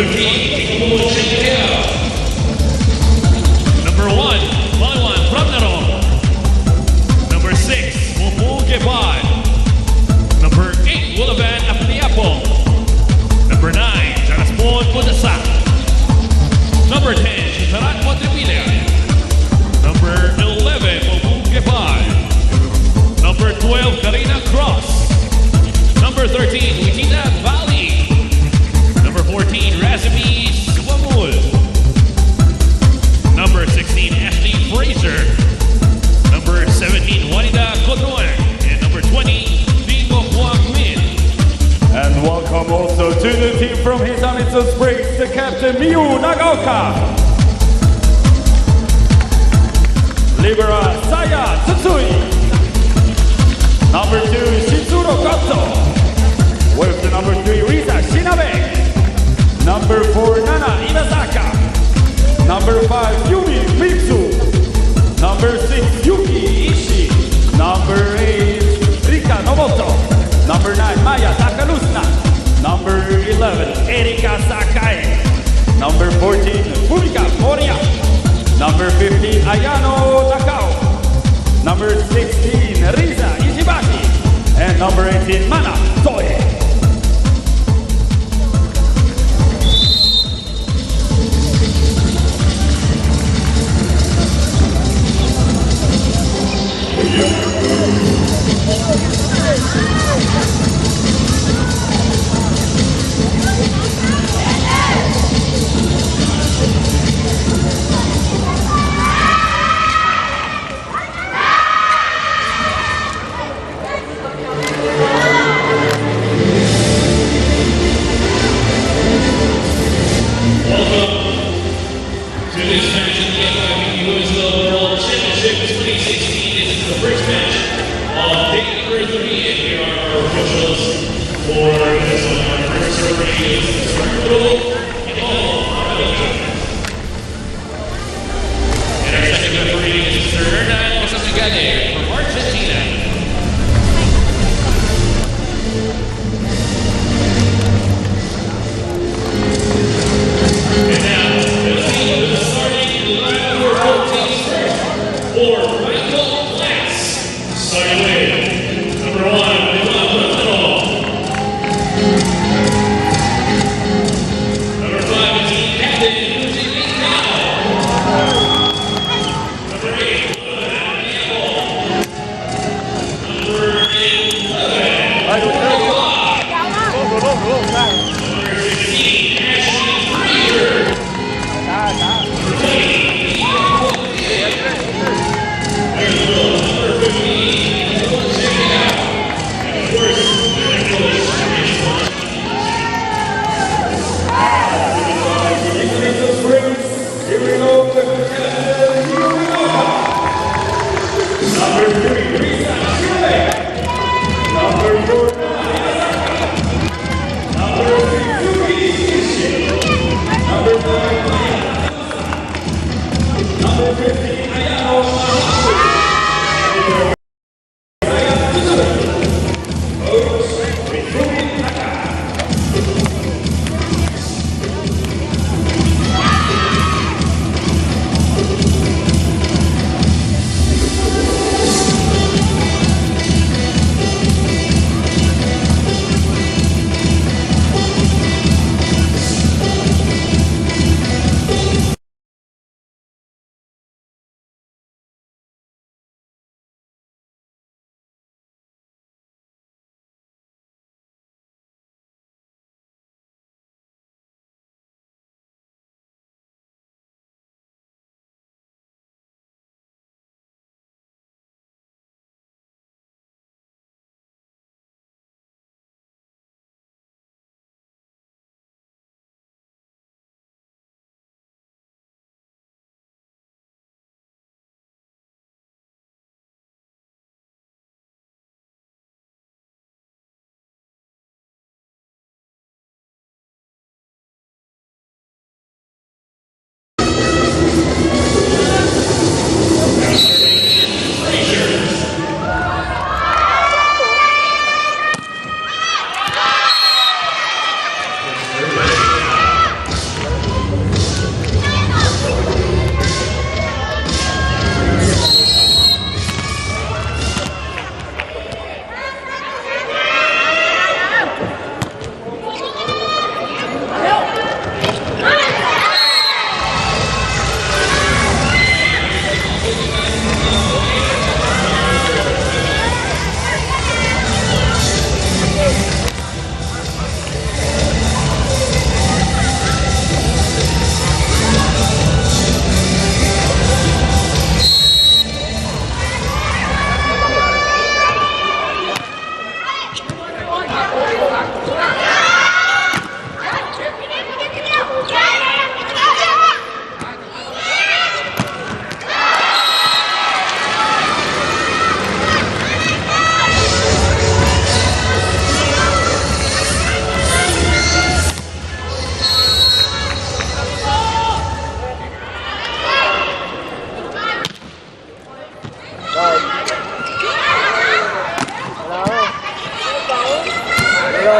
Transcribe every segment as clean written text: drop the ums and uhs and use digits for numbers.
Number 1, Malwan from Narong. Number 6, Mupugeban. Number 8, Wulaban Apliapo. Number 9, Jaraspon Pudasak. Number 10, Shitarat Montevilla. Number 11, Mupugeban. Number 12, Karina Cross. Number 13, Wichita Valley. Number 14, Razumi Swamul. Number 16, Ashley Fraser. Number 17, Juanita Conoy. And number 20, Bingo Huang Min. And welcome also to the team from Hisamitsu Springs, the captain Miyu Nagaoka. Libera Saya Tsutsui. Number 2, Shizuro Goto. With the number 3, Risa Shinabe. Number 4, Nana Inazaka. Number 5, Yumi Mitsu. Number 6, Yuki Ishii. Number 8, Rika Nomoto. Number 9, Maya Takarusna. Number 11, Erika Sakai. Number 14, Fumika Moria. Number 15, Ayano Takao. Number 16, Risa Ishibashi. And number 18, Mana Toe.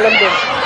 alam din.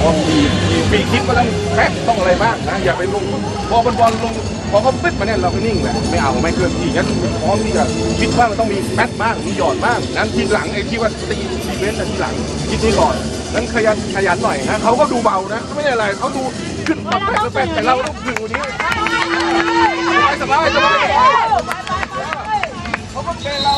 พอมีปีคิดก็ต้องแพ็คต้องอะไรบ้างนะอย่าไปลงพอบอลลงพอเขาปึ๊บมาเนี่ยเราก็นิ่งแหละไม่เอาไม่เคลื่อนที่งั้นพร้อมที่จะคิดว่ามันต้องมีแพ็คบ้างมีหยอดบ้างนั้นทีหลังไอ้ที่ว่าตีเว้นทีหลังคิดนี้ก่อนนั้นขยันหน่อยนะเขาก็ดูเบานะไม่ใช่อะไรเขาดูขึ้นมาแปะแต่เราต้องถึงวันนี้สบายเขาก็เป็นเรา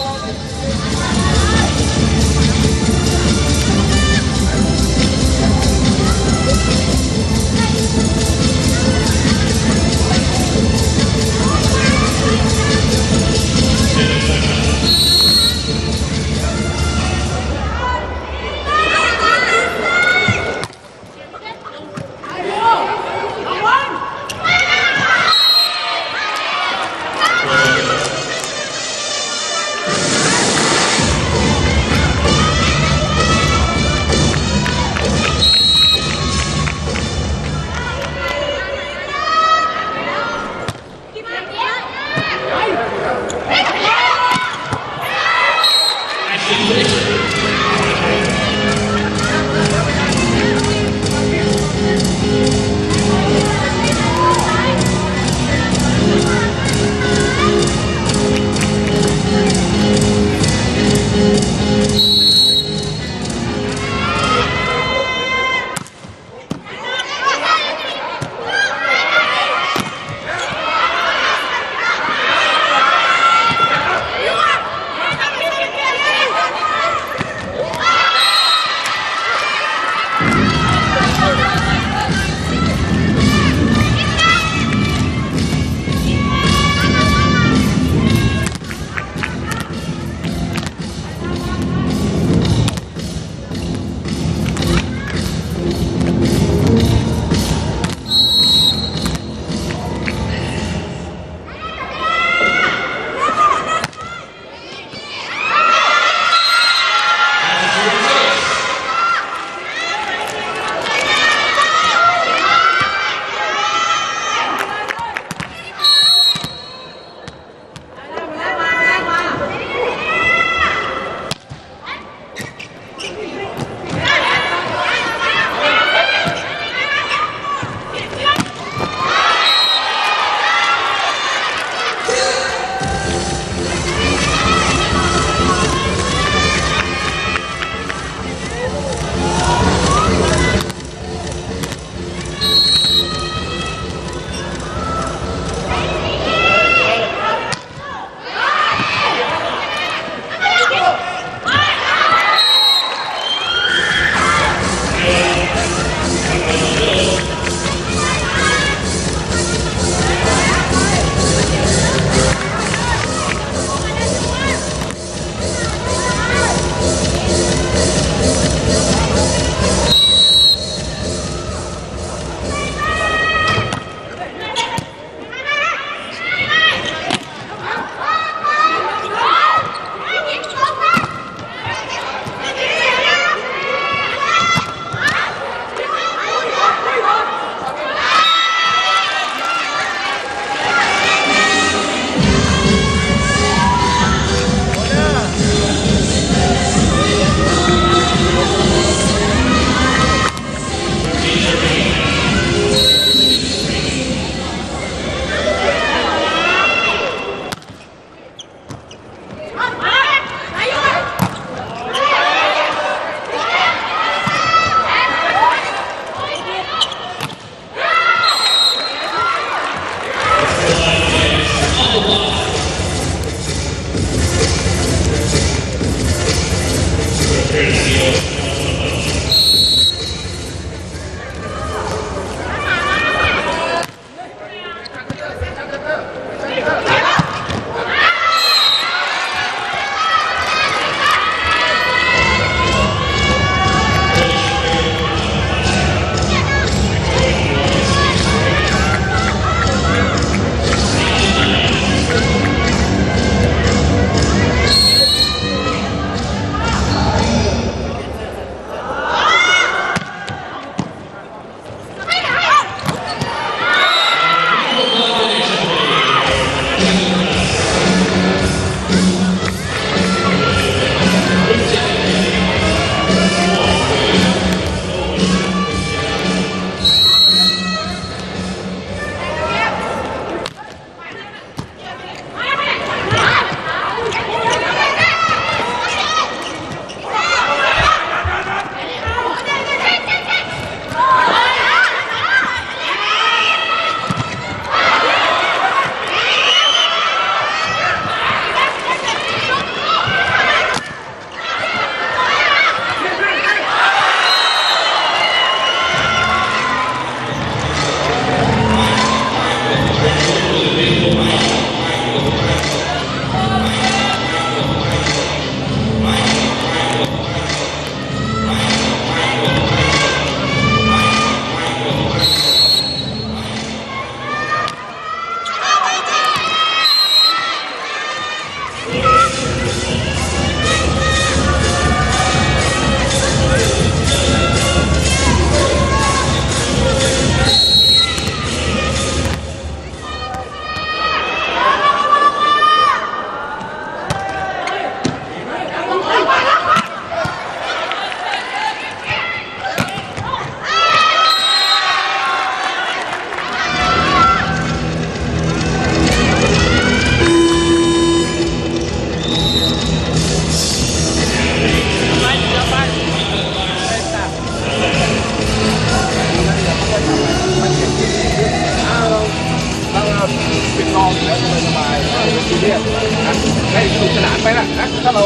สนุกสนานไปนะถ้าเรา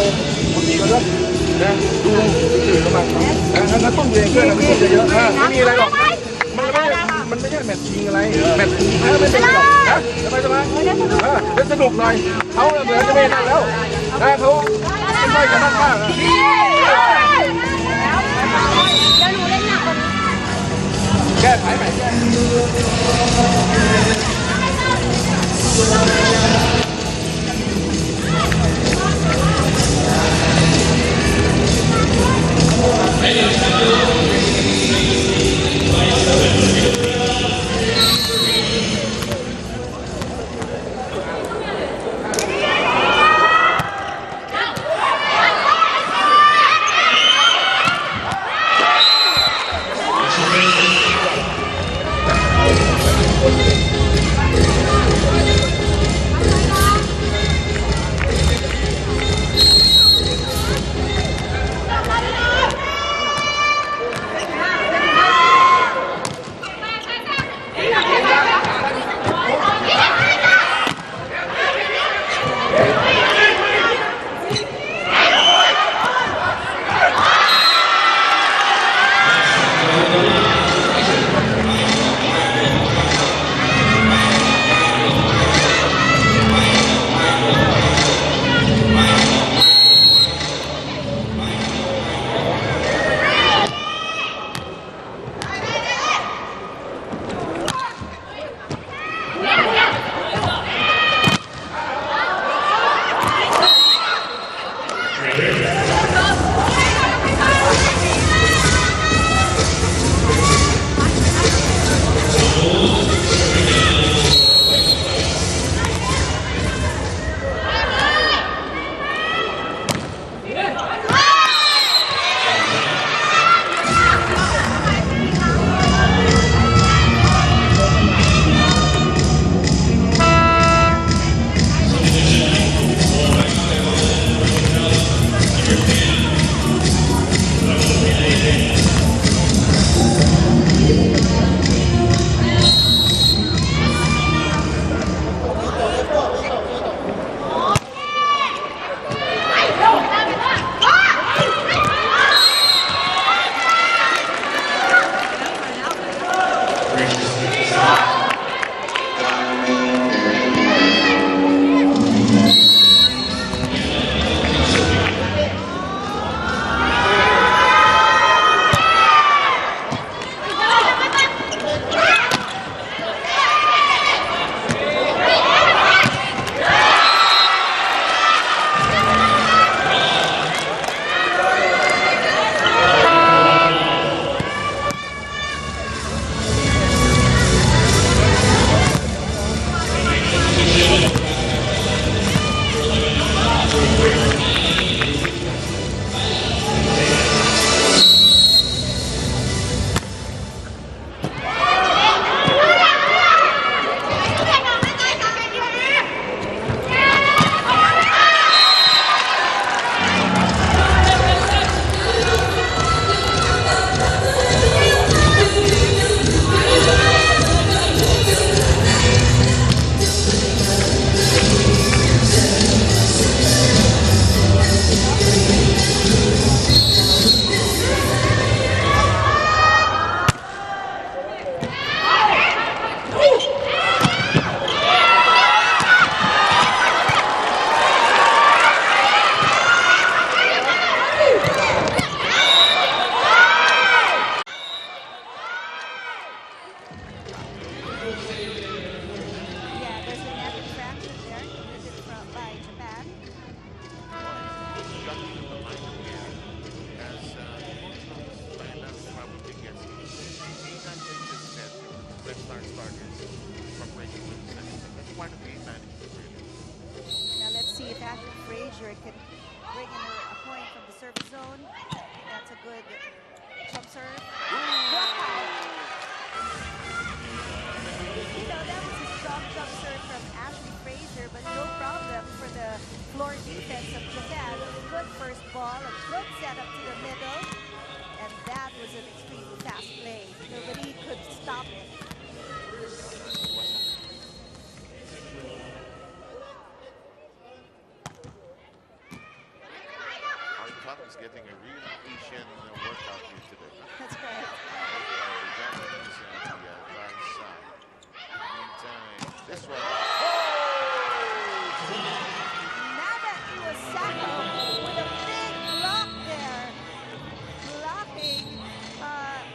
บางทีเราก็นะดูสื่อเข้ามาแล้วต้องเรียนด้วยนะไม่ต้องเยอะๆไม่มีอะไรหรอกมันไม่ใช่แมตช์ชิงอะไรแมตช์ชิงไม่เป็นไรหรอกนะสบายๆเล่นสนุกหน่อยเขาเหมือนจะไม่นั่นแล้วนะเขาไม่ค่อยจะนั่งมากแก้ไขใหม่Fraser can bring in a point from the service zone. That's a good jump serve. Wow! You know, that was a strong jump serve from Ashley Fraser, but no problem for the floor defense of Japan. Good first ball, a good setup to the middle, and that was an extremely fast play. Nobody could stop it. getting a real Asian workout here today. That's right. The Japanese and the Thai side. Meantime, this one. Nada Iwasaka with a big block there, blocking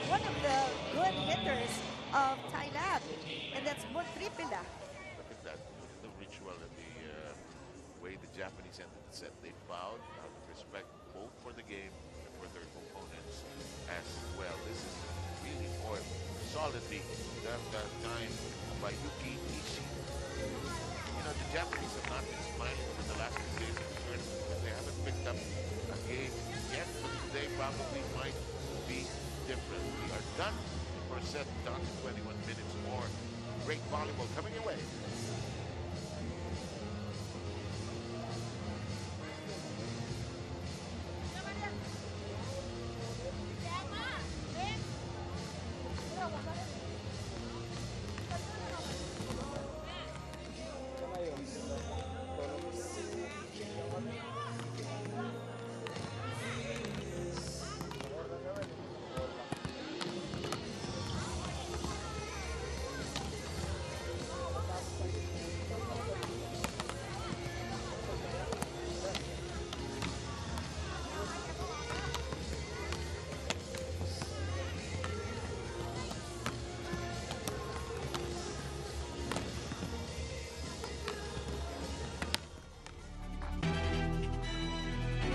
one of the good hitters of Thailand, and that's Montripila. Look at that. Look at the ritual and the way the Japanese ended the set. They bowed out of respect both for the game and for their opponents as well. This is really foiled solidly. That time by Yuki Ishii. You know, the Japanese have not been smiling over the last 2 days of the tournament because they haven't picked up a game yet, but today probably might be different. We are done. First set down to 21 minutes more. Great volleyball coming away.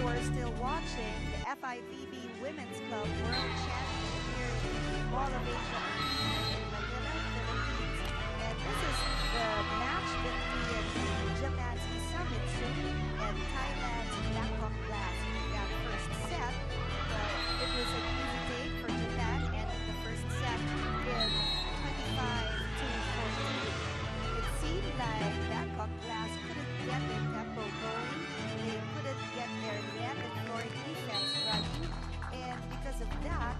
You are still watching the FIVB Women's Club World Championship here in Mall of Asia in Manila, Philippines. And this is the match between Japan's Isamitsu and Thailand's Bangkok Glass. In that first set, it was an easy day for Japan, ending the first set in 25-14. It seemed like Bangkok Glass couldn't get their tempo going. They couldn't get their net and floor defense running, and because of that,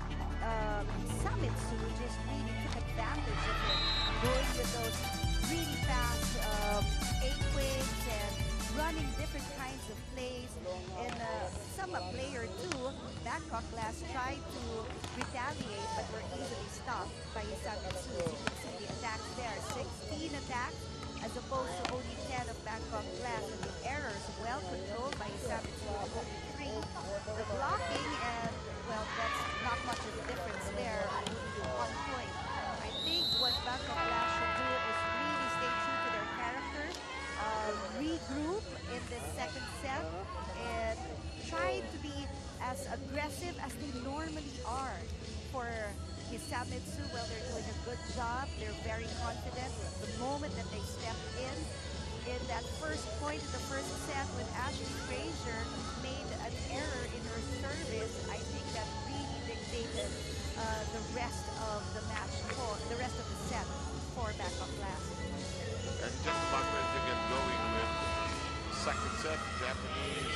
Isamitsu just really took advantage of it, going with those really fast A-quakes and running different kinds of plays. And some player too, Bangkok Glass tried to retaliate but were easily stopped by Isamitsu. You can see the attacks there, 16 attacks as opposed to only 10 of Bangkok Glass, and the errors well controlled by Isamitsu, only 3. The blocking, and well, that's not much of a difference there, only 1 point. I think what Bangkok Glass should do is really stay true to their character, regroup in this second set, and try to be as aggressive as they normally are. For Isamitsu, well, they're doing a good job. They're very confident. The moment that they stepped in that first point of the first set when Ashley Fraser made an error in her service, I think that really dictated the rest of the match, for the rest of the set for Bangkok Glass. And just about ready to get going with the second set. Japanese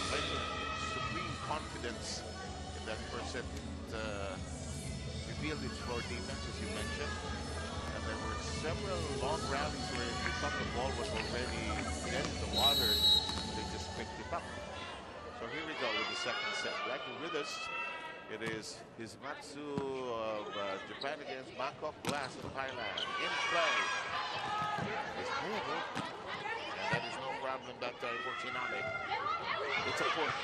played with supreme confidence in that first set. Revealed its floor defense, as you mentioned, and there were several long rallies where you thought the ball was already dead in the water, they just picked it up. So here we go with the second set. Back with us, it is Hisamitsu of Japan against Bangkok Glass of Thailand. In play is Mugu, and that is no problem that time for Shinabe. It's a push,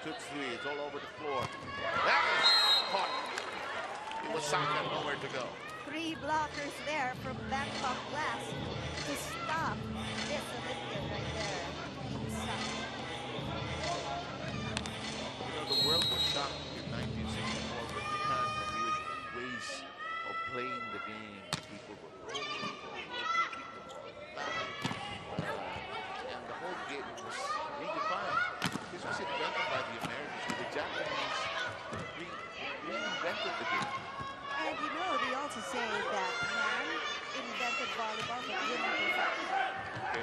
2-3, it's all over the floor. That is caught. Iwasaka, nowhere to go. 3 blockers there from Bangkok Glass to stop this Olympian right there. You know, the world was shocked in 1964 when Japan revealed ways of playing the game. People were rolling, and the whole game was redefined. This was invented by the Americans, but the Japanese reinvented the game. And you know, they also say that man invented volleyball, but women perfected it. Okay.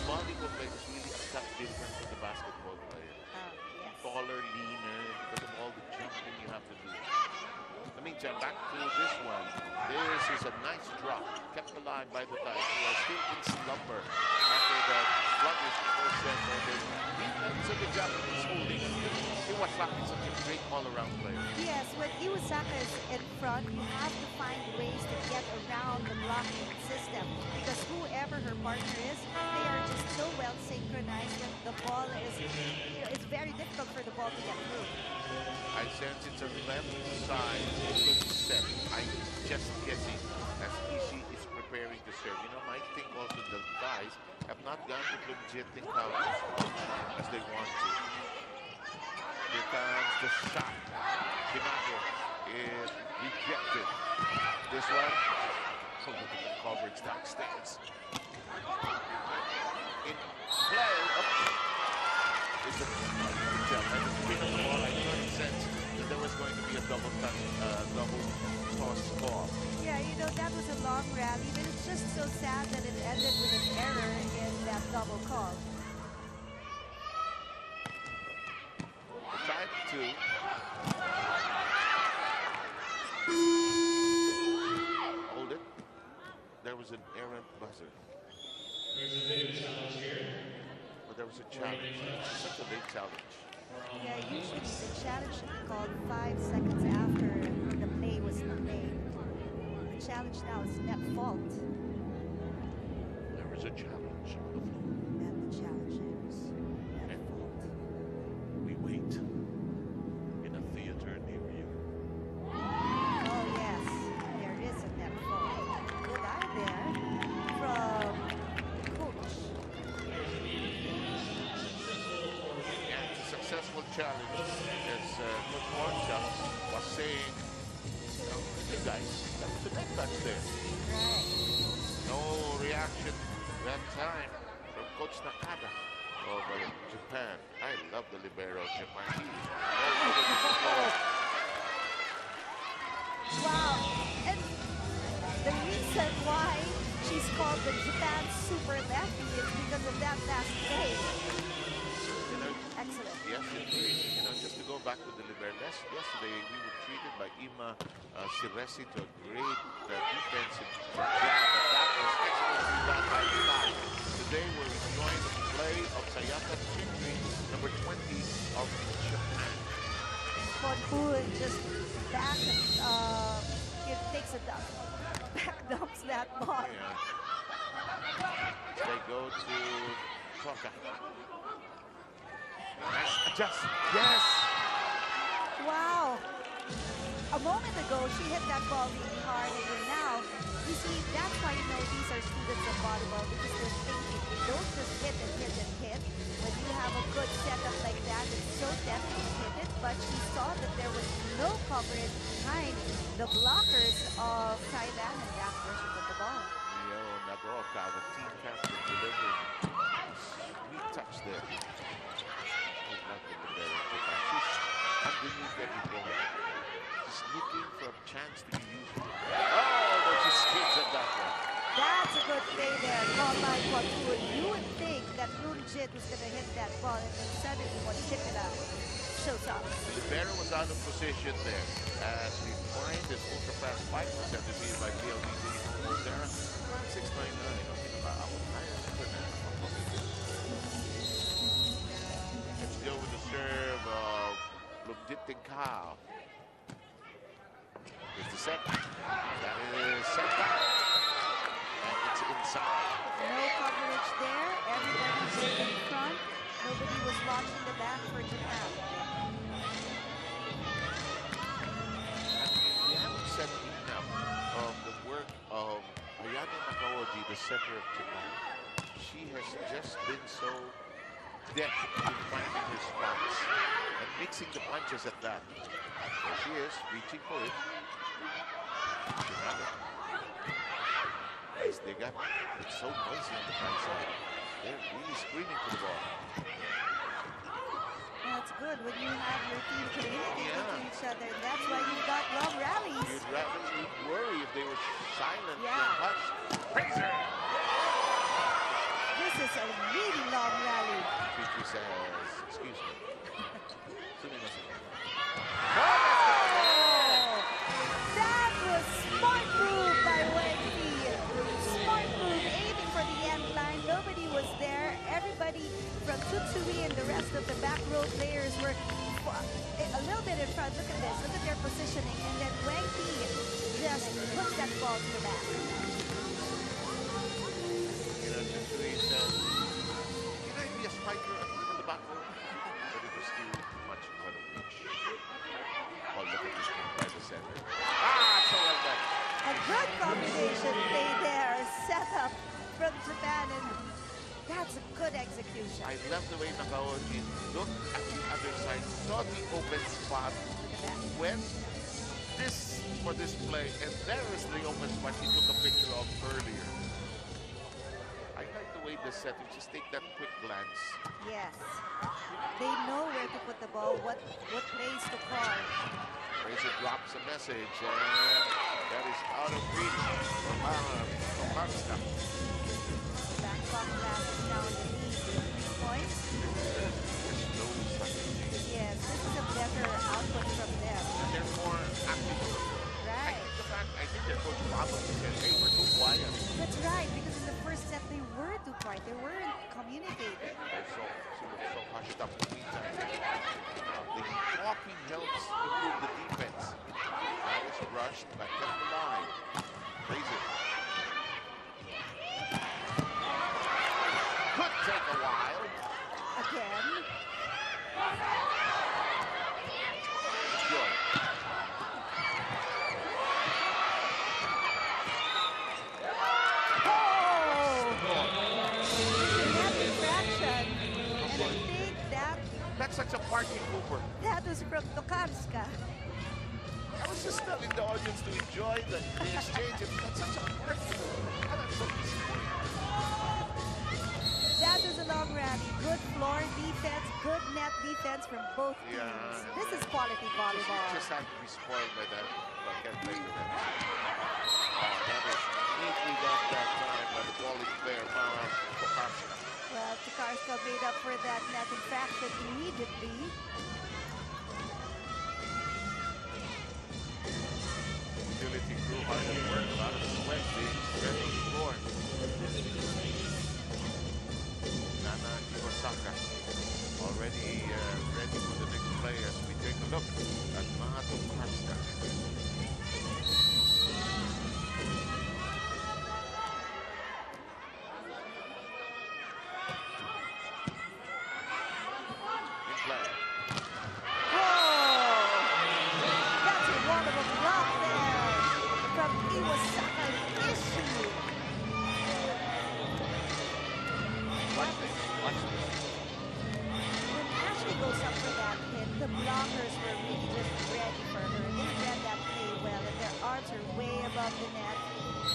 Volleyball play is really a cut different from the basketball player. Yes. Taller, leaner, have to do. In the meantime, back to this one. This is a nice drop, kept alive by the Thais, who are still in slumber after that sluggish first set. Defense of the Japanese holding. Iwasaki is such a great all-around player. Yes, when Iwasaka is in front, you have to find ways to get around the blocking system because whoever her partner is, they are just so well synchronized that the ball is, it's very difficult for the ball to get through. I sense it's a left side open set. I'm just guessing as Ishii is preparing to serve. You know, I think also the guys have not gone to legit counters as they want to. Here comes the shot. Kinato is rejected. This one, oh, look at the coverage downstairs. In play, is the spin of the ball. I couldn't sense that there was going to be a double toss call. Yeah, you know, that was a long rally, but it's just so sad that it ended with an error in that double call. 5-2. Hold it. There was an errant buzzer. But there was a challenge. Such a late challenge. Yeah, usually the challenge should be called 5 seconds after the play was made. The challenge now is net fault. There was a challenge. And the challenge is net fault. We wait in a theater near you. Oh yes, there is a net fault. Good eye there from coach. And it's a successful challenge, as Coach Warnchuk was saying, hey guys, that was a net touch there. No reaction that time from Coach Nakada over Japan. I love the libero of Japan. Wow, and the reason why she's called the Japan Super Lefty is because of that last play. Excellent. Yes, indeed. You know, just to go back to the libero, yesterday we were treated by Ima Siresi to a great defensive jab, but that was excellently done by the Thai. Today we're enjoying the play of Sayaka Chitri, number 20 of Japan. Konbu just back, takes a dump, back dumps that ball. Yeah. They go to Toka. Nice adjust. Yes! Wow. A moment ago, she hit that ball really hard, and now, you see, that's why you know these are students of volleyball, because they're thinking. They don't just hit and hit and hit. When you have a good setup like that, it's so tempting to hit it, but she saw that there was no coverage behind the blockers of Thailand, and that's where she put the ball. Rio Nagoka, the team captain, delivering sweet touch there. I love the libero of Japan. She's underneath every ball. She's looking for a chance to be used. Oh, but she skids at that one. That's a good play there, called by Konbu. You would think that Yoon Jit was going to hit that ball, and then suddenly when Chipina shows up. The libero was out of position there as we find this ultra fast 5% defeated by PLDT Moldera. 699. Let's go with the serve of Lumdipting Kao. Here's the set. That is set back. And it's inside. No coverage there. Everybody's in front. Nobody was watching the back for Japan. We haven't said enough of the work of Ayano Nakaoji, the center of Japan. She has just been so deft in finding her spots and mixing the punches at that. There she is, reaching for it. Nice dig up. It's so noisy on the front side. They're really screaming for the ball. That's good when you have your team communicating to each other. That's why you got long rallies. You'd worry if they were silent Yeah. and hushed. Fraser! This is a really long rally. She says, excuse me. Sumimasen. love the way Nakaoji looked at the other side, saw the open spot, went this for this play, and there is the open spot he took a picture of earlier. I like the way the setters just take that quick glance. Yes. They know where to put the ball, what plays to call. Fraser drops a message, and that is out of reach for Tokaluska. Bangkok passes down the lead with 3 points. Yes, this is a better output from them. And they're more active. Right. I think their coach probably said, hey, we're too quiet. That's right, because in the first set they were too quiet. They weren't communicating. They're so hushed up in the meantime. The talking helps improve the defense. That was rushed, but kept alive. Fraser. Could take a while. Again. Good. That's such a party pooper. That was from Tokaluska. I was just telling the audience to enjoy the exchange. That's such a party pooper. That's so disappointing. That was a long rally. Good floor defense, good net defense from both teams. This is quality volleyball. Just had to be spoiled by that. But can't play with that. That is neatly done that time by the quality player, Tokaluska. Well, Tokaluska made up for that net, in fact, immediately. Utility crew hard at work, a lot of sweat being spread on the floor. Nana Iwasaka already ready for the next play as we take a look at Tokaluska. The blockers were really just ready for her. They read that play well, and their arms are way above the net,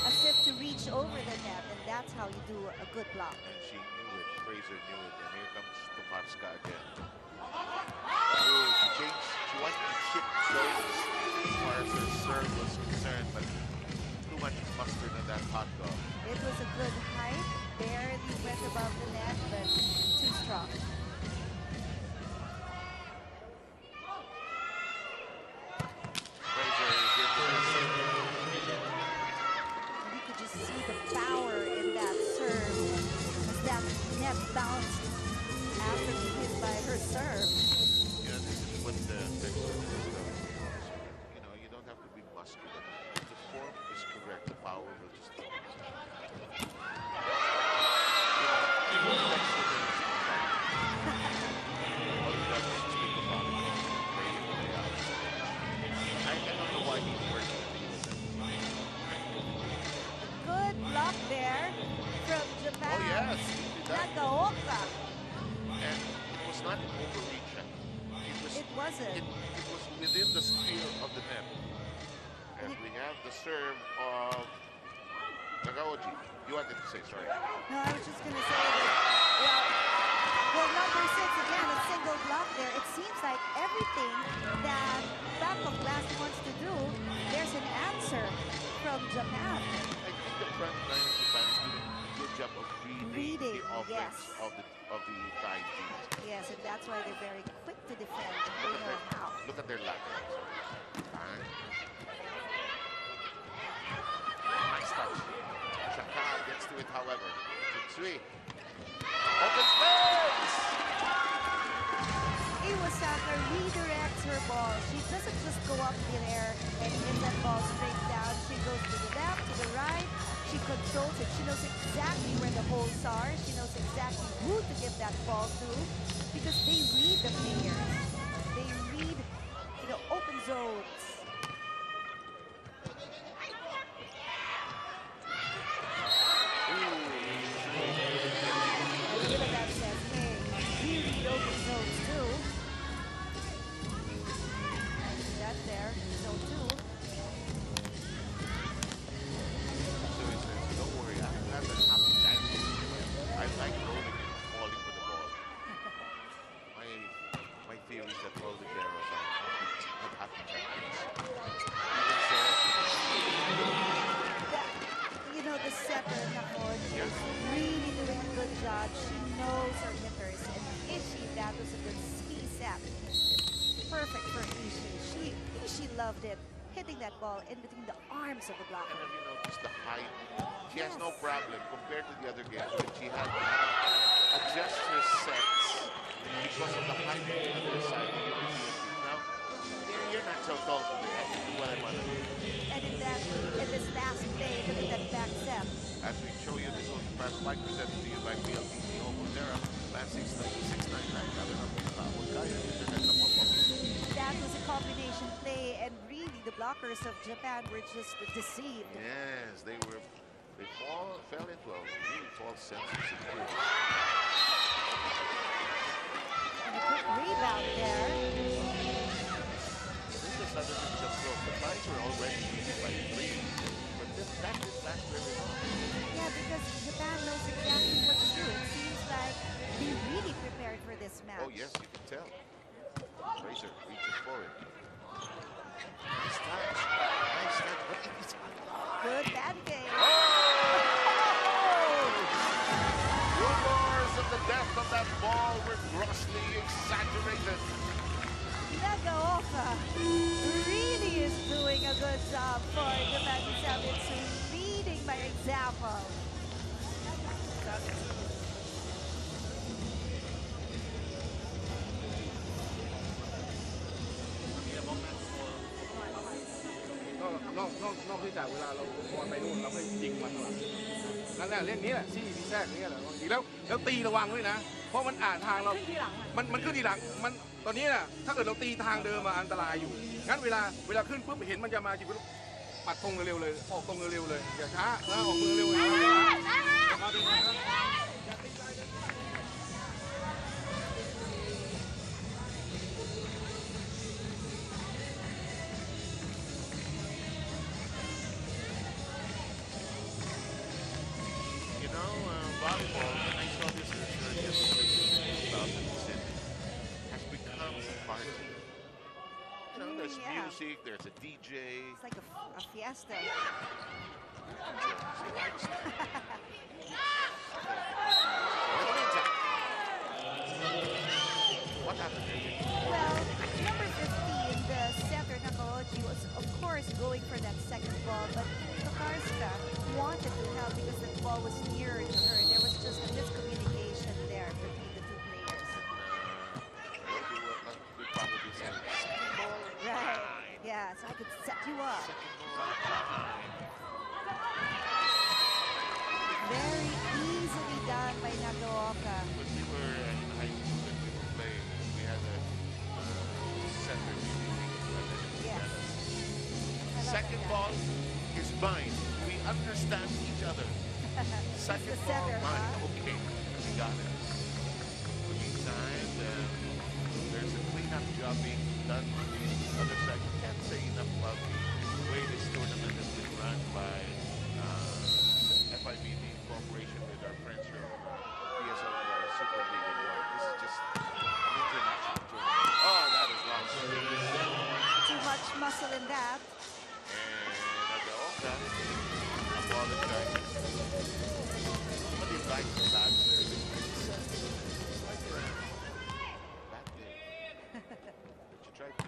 as if to reach over the net, and that's how you do a good block. And she knew it, Fraser knew it, and here comes Tokaluska again. Oh, she wanted to shift shows as far as her serve was concerned, but too much mustard on that hot dog. It was a good height, barely went above the net, but too strong. Bounced after being hit by her serve. Yeah, this is what the texture is. You know, you don't have to be muscular. If the form is correct, the power will just come. I don't know why he's working with Good block there from Japan. Oh yes. Nagaoka. And it was not an overreach. It wasn't. It was within the sphere of the net. And we have the serve of Nagaoji. You wanted to say, sorry. No, I was just going to say that, well, number 6, again, a single block there. It seems like everything that Bangkok Blast wants to do, there's an answer from Japan. I think the front line of Japan is doing a good job of reading the offense of the Thai team. Yes, and that's why they're very quick to defend. They know how. Look at their laterals. Nice touch. Shakar gets to it, however. Tsui. Open space! Iwasaka redirects her ball. She doesn't just go up in the air and hit that ball straight down. She goes to the left, to the right. She controls it. She knows exactly where the holes are. She knows exactly who to get that ball to, because they read the players. They read, open zones. And Illidan says, hey, setter, Nakoji, is really doing a good job. She knows her hitters. And Ishii, that was a good ski set. Perfect for Ishii. Ishii loved it, hitting that ball in between the arms of the blocker. And have you noticed the height? She has no problem compared to the other games when she had to adjust her sets because of the height of the other side of the European team. Now, you're not so tall today. I can do what I want to do. And in this last play, look at that back set. As we show you, this was past 5% to you by PLTC Homozera. Last 699. That was a combination play, and really the blockers of Japan were just deceived. Yes, they fell into a really false sense of security. And a quick rebound there. This is other than just broke. The lines were already leading by 3, but that didn't last very long. Yeah, because Japan knows exactly what to do. It seems like they really prepared for this match. Oh yes, you can tell. Fraser reaches for it. Nice touch. Nice touch. But it's Good bad game. rumors of the death of that ball were grossly exaggerated. Nagaoka really is doing a good job for Japan itself. It's leading by example.นอกจากเวลาเราบอลไปนู่นเราให้ยิงมันข้างหลังนั่นแหละเล่นนี้แหละซี่พีแทรกนี่แหละจริงแล้วตีระวังด้วยนะเพราะมันอ่านทางเรามันขึ้นทีหลังมันตอนนี้น่ะถ้าเกิดเราตีทางเดิมมาอันตรายอยู่งั้นเวลาขึ้นปุ๊บเห็นมันจะมาจิบปัดตรงเร็วๆเลยออกตรงเร็วๆเลยอย่าช้าแล้วออกมือเร็วๆมาดีนะvolleyball, when I saw this research in 2006, has become a party. You know, there's music, there's a DJ. It's like a fiesta. What happened here? Well, number 15, the center Nakaoji, was of course going for that second ball, but Tokarska wanted to help because the ball was nearer to her. There was just a miscommunication there between the two players. Right. Yeah, so I could set you up. Very easily done by Nagaoka. When we were in high school and we were playing, we had a center meeting. Yes. Second ball is mine. We understand each other. Second ball, center, mine. huh? Okay, we got it. In the meantime, there's a cleanup job being done on the other side. You can't say enough about the way this tournament has been run by FIBD in cooperation with our friends from PSL Super League Award. This is just an international tournament. Oh, that is long. Too much muscle in that. And Nagaoka apologizes. Somebody likes the bad service. Bad day. But you try to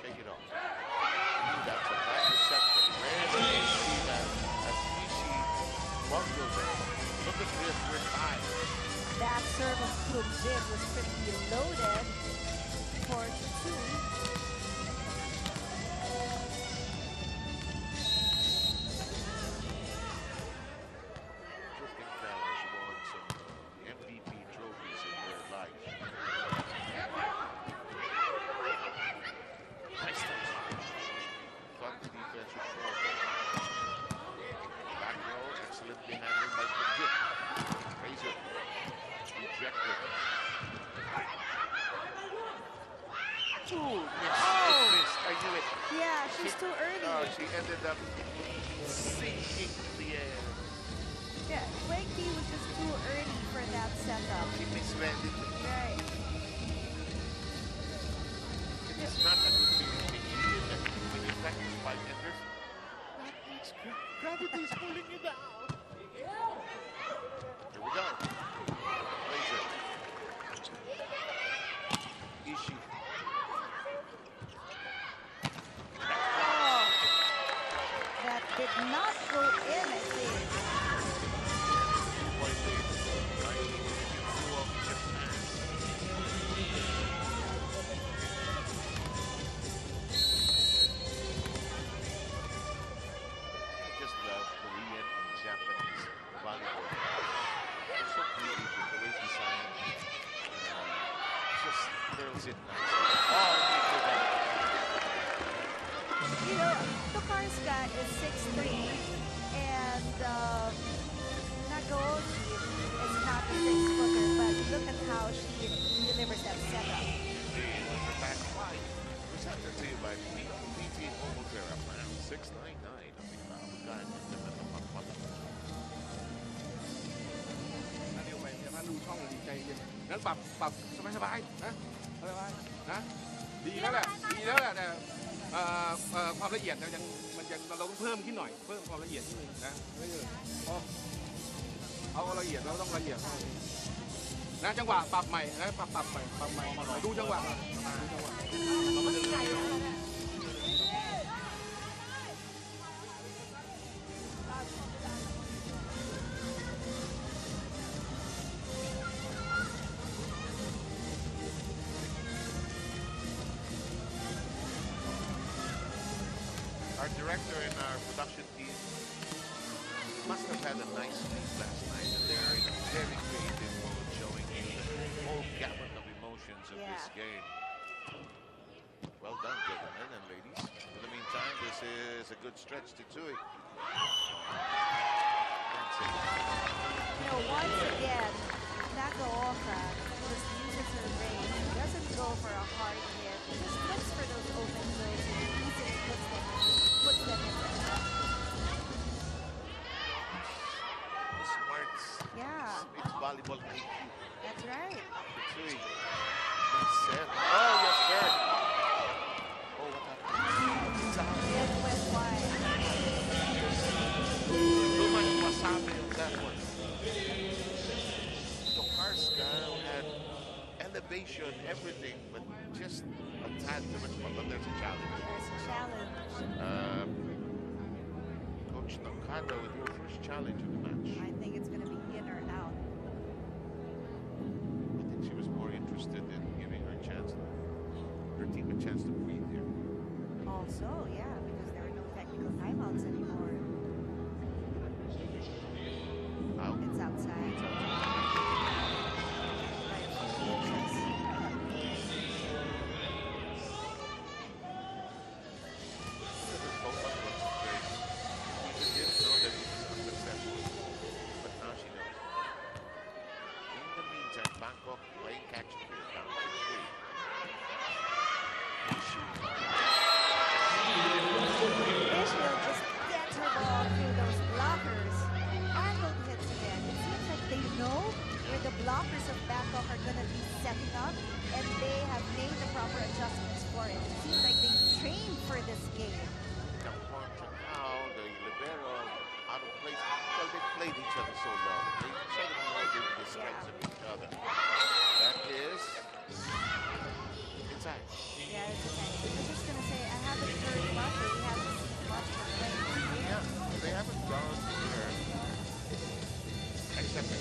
shake it off. That's a bad reception. Rarely you see that as Ishii bungles it. Look at this, we're tied. That serve of Klubjin was pretty loaded for 2. MVP trophies in their life. Nice touch. Thought the defense was short. Back row, excellently handled by Kujit. Fraser rejected. Ooh, missed. I knew it. Yeah, she's too early. Oh, she ended up sinking the air. Yeah, Wakey was just too early for that setup. She misread it. Right. It's not a good feeling when you practice 5 meters. That means gravity is pulling you down. curls it nicely. Oh, You know, Tokarska is 6'3", and Nagoshi is not a 6-footer, but look at how she delivers that setup. the back wide. Presented to you by PT Mobile Care Plan 699 of the Crowd. นั่นเดียวไปเนี่ยถ้าดูช่องดีใจเย็นงั้นปรับสบายๆนะสบายๆนะดีแล้วแหละแต่ความละเอียดเรายังเราต้องเพิ่มขึ้นหน่อยเพิ่มความละเอียดนิดนึงนะไม่ใช่เอาละเอียดเราต้องละเอียดนะจังหวะปรับใหม่นะปรับใหม่ดูจังหวะOur director and our production team must have had a nice sleep last night, and they're in a very creative mode, showing you the whole gamut of emotions of this game. Well done, gentlemen and ladies. In the meantime, this is a good stretch to Tsui. You know, once again, Nagaoka just uses her range. She doesn't go for a hard hit. She just looks for those open zones and easily puts them in there. Smarts. Yeah. It's volleyball IQ. That's right. Tsui. Nice set. Oh, yes, sir. Oh, what happened? It went wide. Too much wasabi on that one. Tokarska had elevation, everything, but just a tad too much. But there's a challenge. There's a challenge. Coach Nakata with her first challenge of the match. I think it's going to be in or out. I think she was more interested in giving her a chance, her team a chance to breathe here. Also, yeah, because there are no technical timeouts anymore. Out. It's outside. Bangkok playing catch up here, down 6-3. Israel just gets her ball through those blockers. Angled hits again. It seems like they know where the blockers of Bangkok are going to be setting up, and they have made the proper adjustments for it. It seems like they trained for this game. Now the libero out of place. Well, they played each other so long. They sort of know the strengths of each other. That is inside. Yeah, it's okay. I was just going to say, I haven't heard much, or we haven't seen much from them. Yeah, they haven't gone here, except in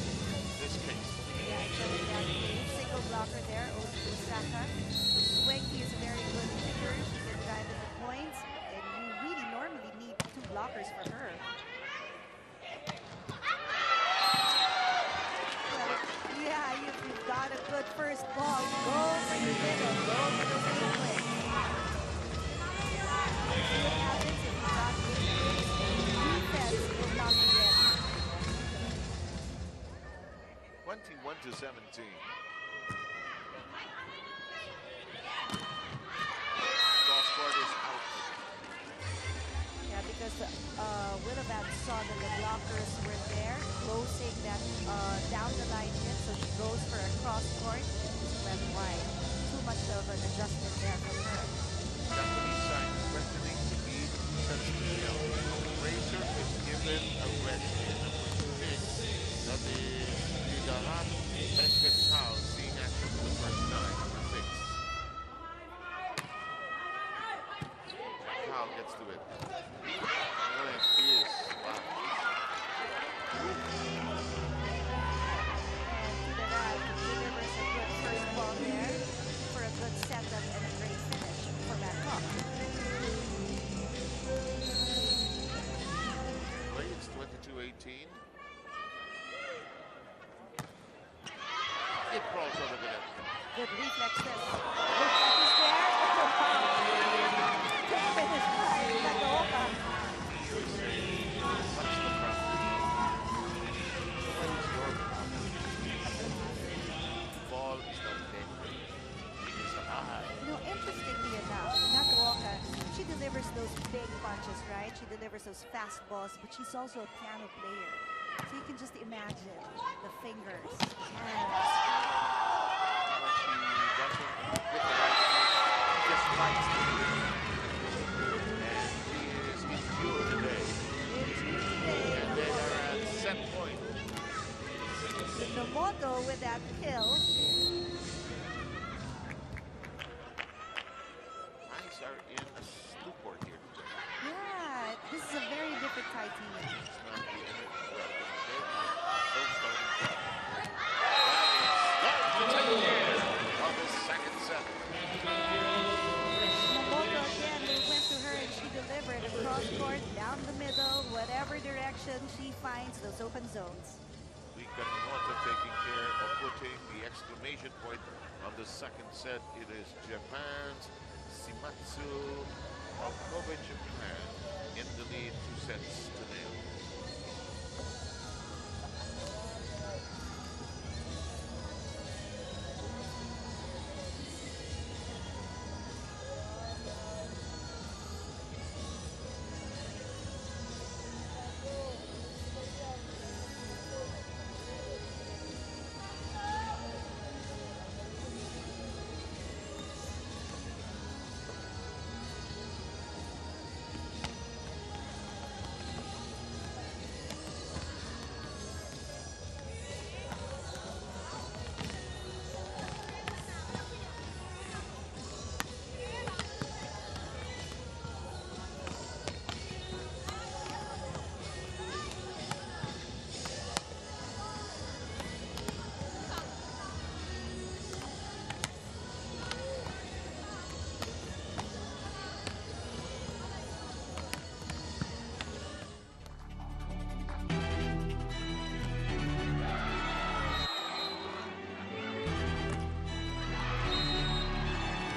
this case. Yeah, except in that case. Single blocker there, Osaka. Wenki is a very good hitter. She can drive in the points, and you really normally need 2 blockers for her. Yeah, you've got a good first ball. Go for the middle. Go for the sequence. See what happens if you got defense will not be ready. 21-17. Cross-court is out. Yeah, because Willabad saw that the blockers were there, closing that down the line hit, so she goes for a cross court. She went wide. Too much of an adjustment there from her. Japanese side threatening to be sensational. Fraser is given a red in number 6. That is Yudahan Benketao seeing action for the first time, number 6. How gets to it. Oh, it is. Wow. And Yudahan delivers a good first ball there for a good setup and a great finish for Bangkok. Wait, it's 22-18. It crawls over the net. Good reflex there. Reflex is there. Good finish by Nagaoka. What's the problem? What is your problem? The ball is not dead. It is alive. You know, interestingly enough, Nagaoka, she delivers those big punches, right? She delivers those fast balls, but she's also a piano player. So you can just imagine the fingers, hands. When she doesn't get the right move, she just fights the move. And she is in tune today. And they are at set point. The moto with that kill. Eyes are in a stupor here. Yeah, this is a very different Thai team. It's not the end of the well. So starting well. That is of the second set. Momoto again, they went to her and she delivered across court, down the middle, whatever direction she finds those open zones. We got Momoto taking care of putting the exclamation point on the second set. It is Japan's Shimatsu of Kobe, Japan in the lead 2 sets to 0.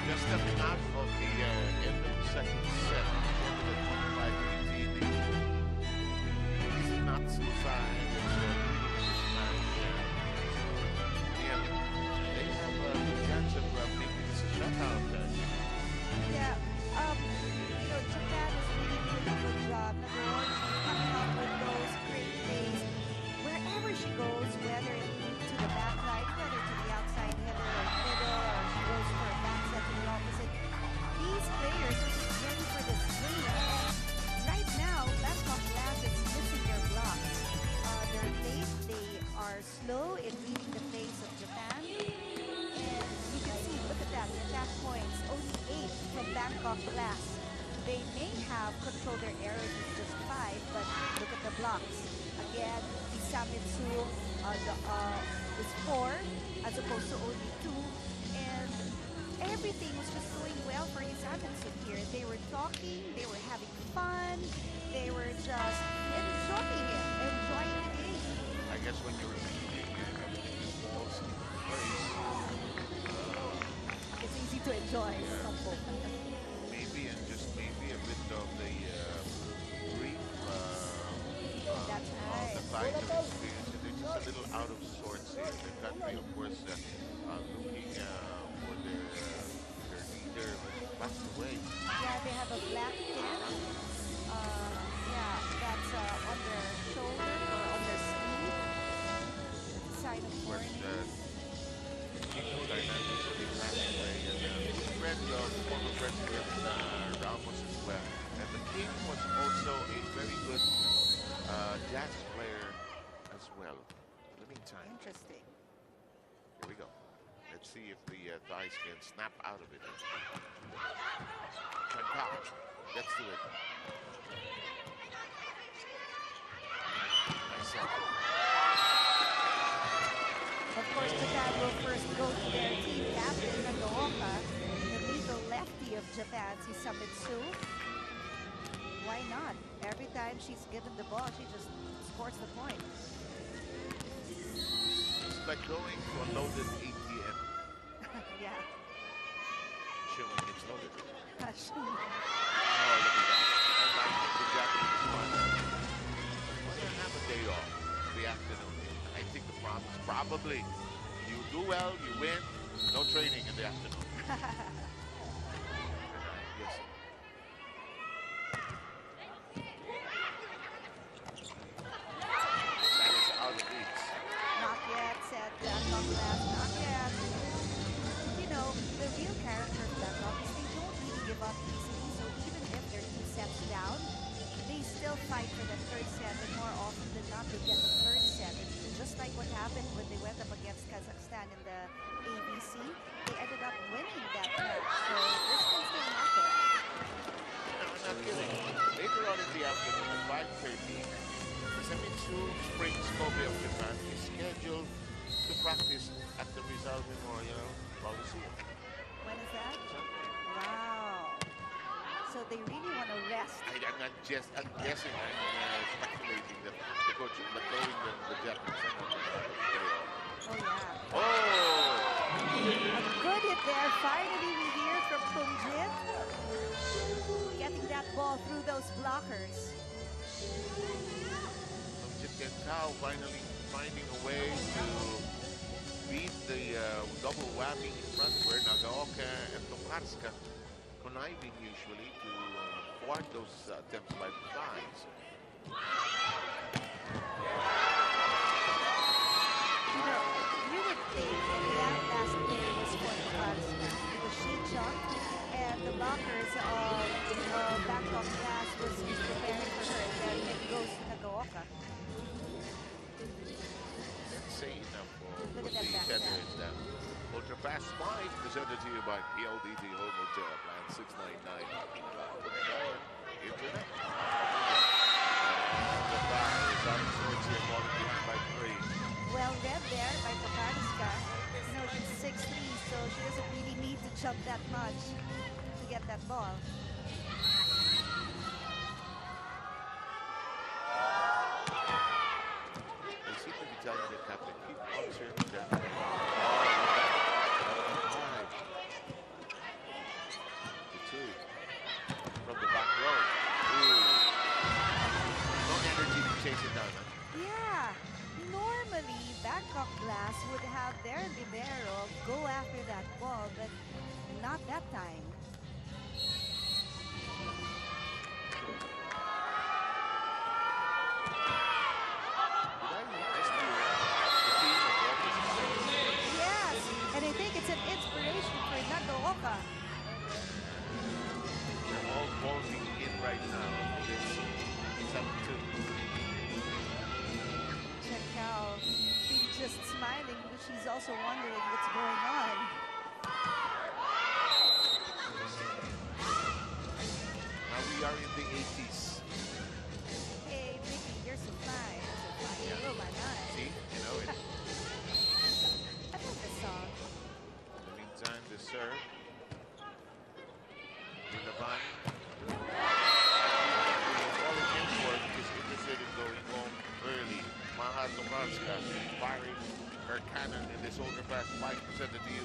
Just stepping out of the end of the second set, into the 25-18 lead. This is not suicide, it's this match. And they have a good chance of making this a shutout. Yeah, you know, Japan is really doing a good job. Number one, she's coming up with those great plays. Wherever she goes, whether to the back line, whether to the outside header or middle, or she goes for a back set to the opposite, these players are just ready for this game. And right now, Bangkok Glass is missing their blocks. They're late, they are slow in reading the pace of Japan. And you can see, look at that, the attack points, only 8 from Bangkok Glass. They may have controlled their errors with just 5, but look at the blocks. Again, Hisamitsu is 4 as opposed to only 2. And everything was just going well for Hisamitsu here. They were talking, they were having fun, they were just enjoying it, enjoying the game. I guess when you're thinking everything falls in place, It's easy to enjoy. maybe and just maybe a bit of the brief That's of right. the fight of experience. They're just a little out of sorts here. The country, of course, looking for their leader who passed away. Yeah, they have a black pin. Yeah, that's on their shoulder or on their sleeve. Sign of Of course, mourning. dynamics of the passed away. And good friend of former President Ramos as well. And the king was also a very good jazz player as well. In the meantime, Interesting. here we go. Let's see if the Thais can snap out of it. Chankao gets to it. Nice shot. Of course, Japan will first go to their team captain, Nagaoka, the little lefty of Japan, Hisamitsu. Why not? Every time she's given the ball, she just scores the point. It's like going to a loaded ATM. passion when it's loaded. Passion. Oh, look at that. Unlike the Japanese one, we're going to have a day off the afternoon. I think the problem is probably you do well, you win, no training in the afternoon. Yes. That is out of reach. Not yet, said Bangkok Glass. Not yet. You know, the real character of Bangkok is they don't really give up easily. So even if they're 2 sets down, they still fight for the third set. And more often than not, they get the third set. And just like what happened when they went up against Kazakhstan in the ABC, they ended up winning that match. So this can still happen. No, I'm not kidding. Later on in the afternoon at 5:30, the Zenitsu Springs Kobe of Japan is scheduled to practice at the Rizal Memorial Coliseum. When is that? Wow. So they really want to rest. I'm guessing, I'm speculating that the coach, but knowing the Japanese, Oh, yeah. oh! A good hit there. Finally, we hear from Tungjin. Getting that ball through those blockers. Jit Tao finally finding a way to beat the double whammy in front where Nagaoka and Tokarska conniving usually to thwart those attempts by the thighs. You know, you would think that last play was for Tokarska. It was Shichon, and the blockers of Bangkok Glass was preparing for her, and then it goes to Nagaoka. Let's say enough for Look put at the that back tenders down. Ultra Fast 5 presented to you by PLDT Home Hotel Plan 699. Internet. The back is out of sorts here, falling behind by 3. Well read there by Tokarska. You know, she's 6'3", so she doesn't really need to jump that much to get that ball. They seem to be telling the captain, keep on serving them. From the back row. Ooh. No energy to chase it down. Huh? Yeah, normally Bangkok Glass would have their libero go after that ball, but not that time. Yes, and I think it's an inspiration for Nagaoka. They're all closing in right now. It's up to Check out, she's just smiling, but she's also wondering what's going on. now we are in the 80s. Hey, Mickey, you're so fine. So fine. You blow my mind. See, you know it. I love this song. In the meantime, the serve. Milaban. Falling inward is interested in going home early. Maha Tokarska firing her cannon in this Ultra Fast 5 presented to you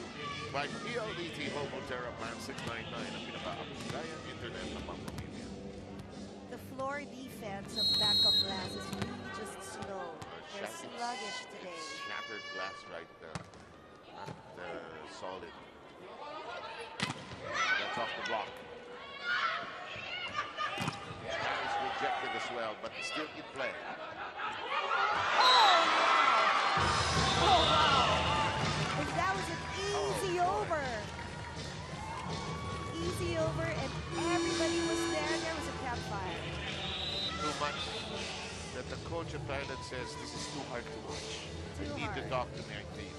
by PLDT Home Terra Plan 699 ang pinaka-apigayang internet ng pamilya. The floor defense of Bangkok Glass is really just slow. They're sluggish today. Shattered glass right there. Not solid. That's off the block. That is rejected as well, but still in play. Oh, wow! And that was an easy over. Easy over, and everybody was there. There was a campfire. Too much that the coach of Thailand says this is too hard to watch. You need to talk to my team.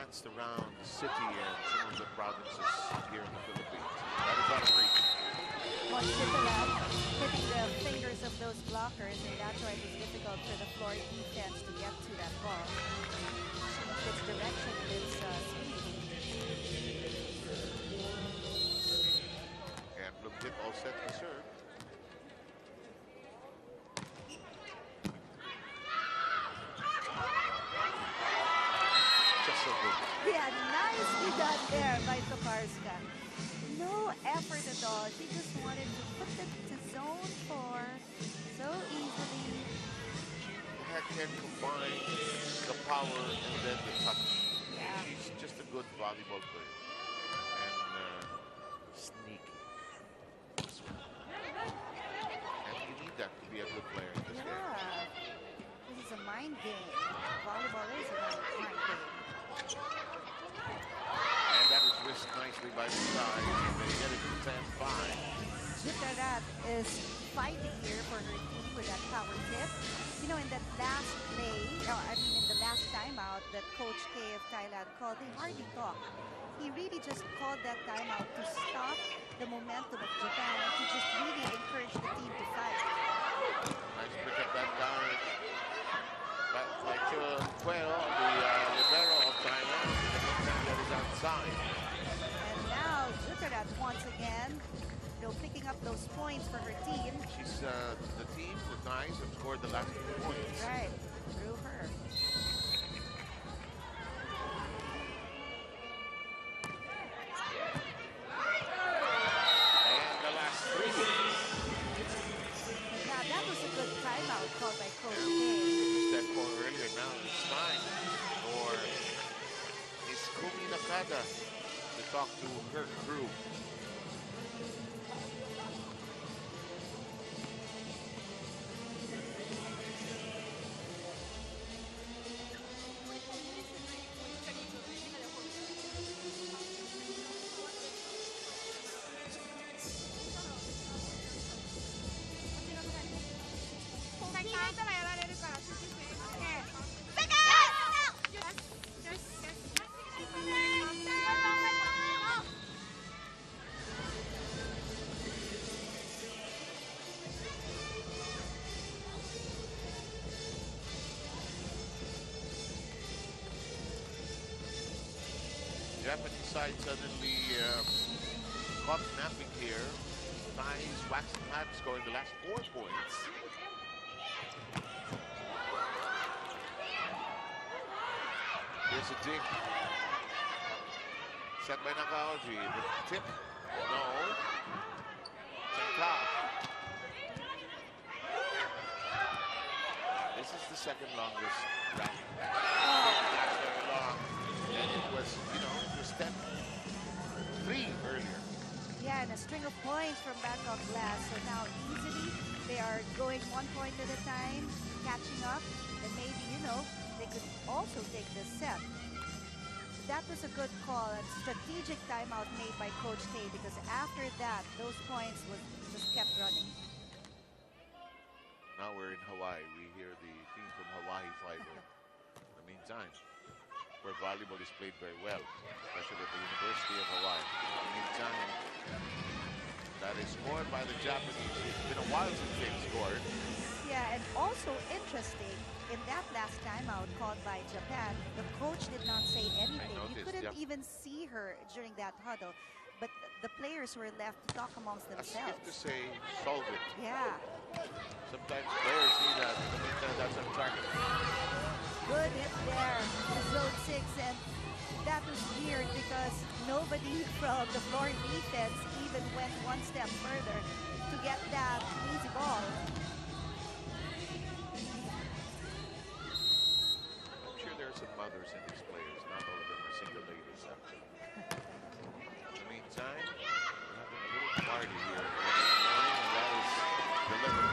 danced around the city and some of the provinces here in the Philippines. That is out of reach. Was hitting the fingers of those blockers, and that's why it was difficult for the floor defense to get to that ball. Its direction is speed. And Blue Tip all set to serve. Just so good. Yeah, nicely done there by Tokarska. No effort at all. He just wanted to put it to zone 4 so easily. She can combine the power and then the touch. Yeah. She's just a good volleyball player. And sneaky. And you need that to be a good player in this game. Yeah. This is a mind game. Volleyball is a mind game. And that is whisked nicely by the side. And they get it to 10-5. Jitarat is fighting here for her team with that power tip. You know, in that last play, in the last timeout that Coach K of Thailand called, they hardly talked. He really just called that timeout to stop the momentum of Japan and to just really encourage the team to fight. Nice pick up that guard. By Quail, the libero of Thailand. That is outside. And now Jitarat once again, picking up those points for her team. She's the team, the Thais, have scored the last 2 points. Right, through her. And the last 3. Now that was a good timeout called by Coach K. That call earlier. Now it's time for Miss Kumi Nakada to talk to her crew. Japanese side suddenly caught napping here. Thais waxing mad, scoring the last 4 points. Here's a dig. Set by Nakaoji. The tip. No. Tenka. This is the second longest round. Not very long. And it was, it was 10-3 earlier. Yeah, and a string of points from Bangkok Glass. So now easily they are going 1 point at a time, catching up, and maybe, they could also take this set. That was a good call, a strategic timeout made by Coach K, because after that, those points just kept running. Now we're in Hawaii. We hear the theme from Hawaii Fiber. In the meantime, where volleyball is played very well, especially at the University of Hawaii. In the meantime, that is scored by the Japanese. It's been a while since they've scored. Yeah, and also interesting, in that last timeout called by Japan, the coach did not say anything. You couldn't even see her during that huddle, but the players were left to talk amongst themselves. As if to say, solve it. Yeah. Sometimes players need that. In the meantime, that's on target. Good hit there, the zone 6, and that was weird because nobody from the floor defense even went 1 step further to get that easy ball. I'm sure there are some mothers in these players. Not all of them are single ladies. In the meantime, we're having a little party here in the morning, and that is delivered.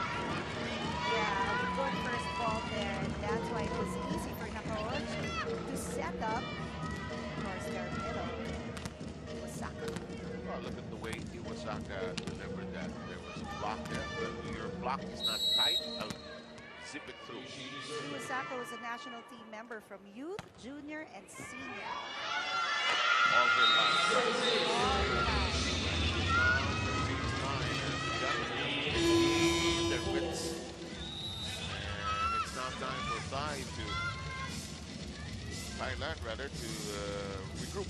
Yeah, good first ball there, and that's why it was easy for Nakaoji to set up. Of course, their middle, Iwasaka. Well, look at the way Iwasaka delivered that. There was a block there, but your block is not tight. zip it through. Osaka was a national team member from youth, junior, and senior. All her life. Their wits. And it's now time for Thailand rather, to regroup.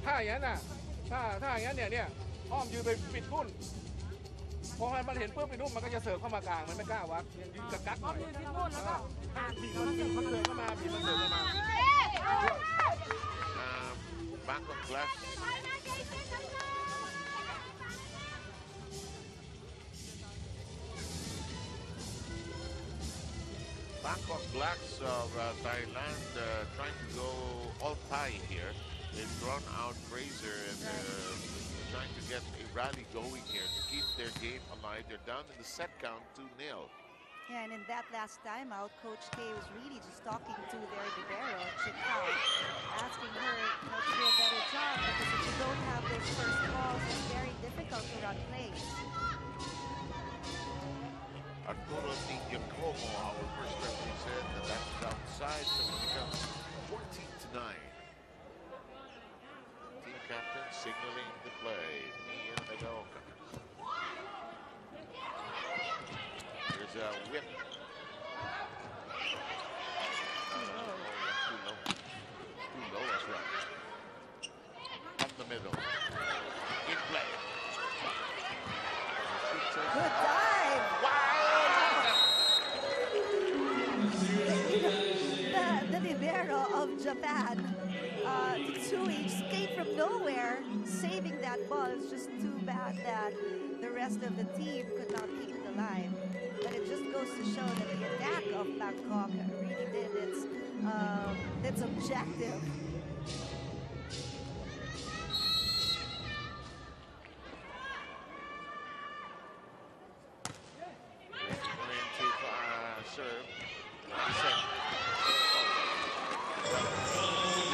ถ้าอย่างนั้นน่ะถ้าอย่างนั้นเนี่ยอ้อมยืนไปปิดทุ่นพอมันเห็นปุ๊บปิดทุ่นมันก็จะเสิร์ฟเข้ามากลางมันไม่กล้าวัดยืนกักหน่อยบีบมันเสิร์ฟเข้ามาบีบมันเสิร์ฟเข้ามา Bangkok Glass. Bangkok Blacks of Thailand trying to go all Thai here. They've drawn out Fraser and trying to get a rally going here to keep their game alive. They're down in the set count 2-0. Yeah, and in that last timeout, Coach K was really just talking to their libero, Chitao, asking her to do a better job, because if you don't have those first balls, it's very difficult to run plays. Arturo Giacomo, our first referee, said that that's outside, so it becomes 14-9. Team captain signaling the play, Mia Nagaoka. There's a whip. Too low. Too low, that's right. Up the middle. In play. Good dive! The libero of Japan, Tsui, escaped from nowhere, saving that ball. It's just too bad that the rest of the team could not keep it alive. But it just goes to show that the attack of Bangkok really did its objective. Serve.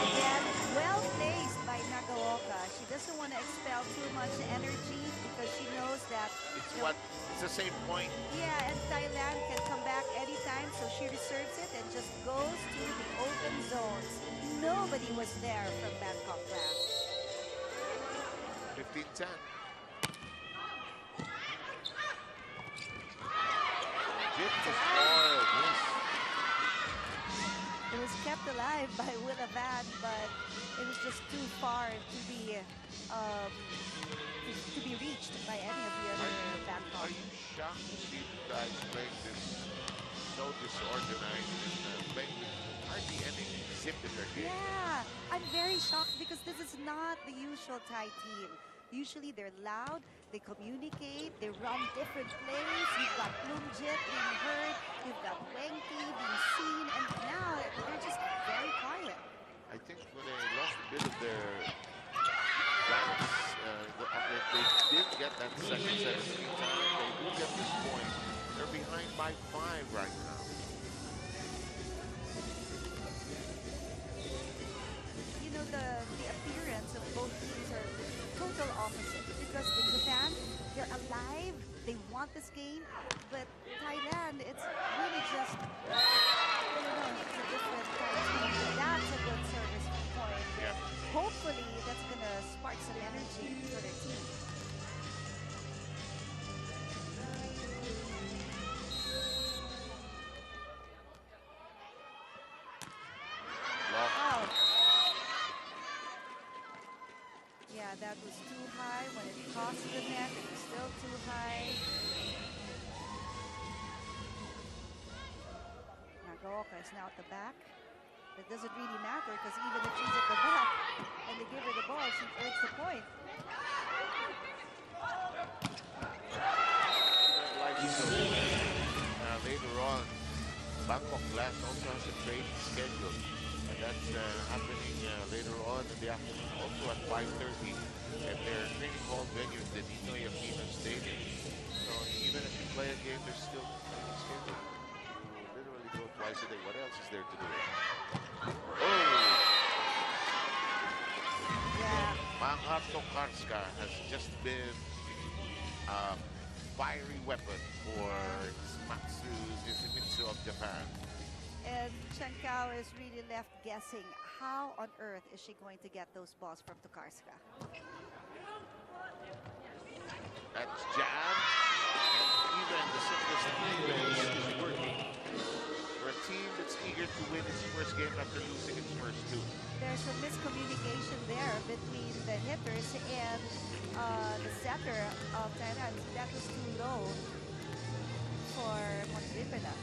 Again, well placed by Nagaoka. She doesn't want to expel too much energy because she knows that It's the same point. Yeah, and Thailand can come back anytime, so she reserves it and just goes to the open zones. Nobody was there from Bangkok Glass. 15-10. It was kept alive by Willa Van, but it was just too far to be reached by any of the other Bangkok. Are you shocked to see the guys playing this so disorganized and playing with hardly any zip in their game? Yeah, I'm very shocked because this is not the usual Thai team. Usually they're loud, they communicate, they run different plays. You've got Plumjit being heard, you've got Wenki being seen, and now they're just very quiet. I think when they lost a bit of their balance, they did get that second set of screen time. They do get this point. They're behind by 5 right now. You know, the appearance of both teams are total opposite, because in Japan, they're alive, they want this game, but Thailand, it's really just, I don't know, it's a different Thai team. That's a good service point. Yeah. Hopefully, that's going to spark some energy for their team. Oh. Yeah, that was too high. When it crossed the net, it was still too high. Nagaoka is now at the back. It doesn't really matter, because even if she's at the back and they give her the ball, she earns the point. Later on, Bangkok Glass also has a training schedule, and that's happening later on in the afternoon, also at 5:30 at their training hall venue, the Ninoy Aquino Stadium. So even if you play a game, there's still training schedule. twice a day. What else is there to do? Oh! Yeah. Maha Tokarska has just been a fiery weapon for Matsu Yoshimitsu of Japan. And Chen Kao is really left guessing. How on earth is she going to get those balls from Tokarska? That's jab. And even the simplest defense is working for a team that's eager to win its first game after losing its first two. There's a miscommunication there between the hitters and the setter of Thailand. That was too low for Montripeda.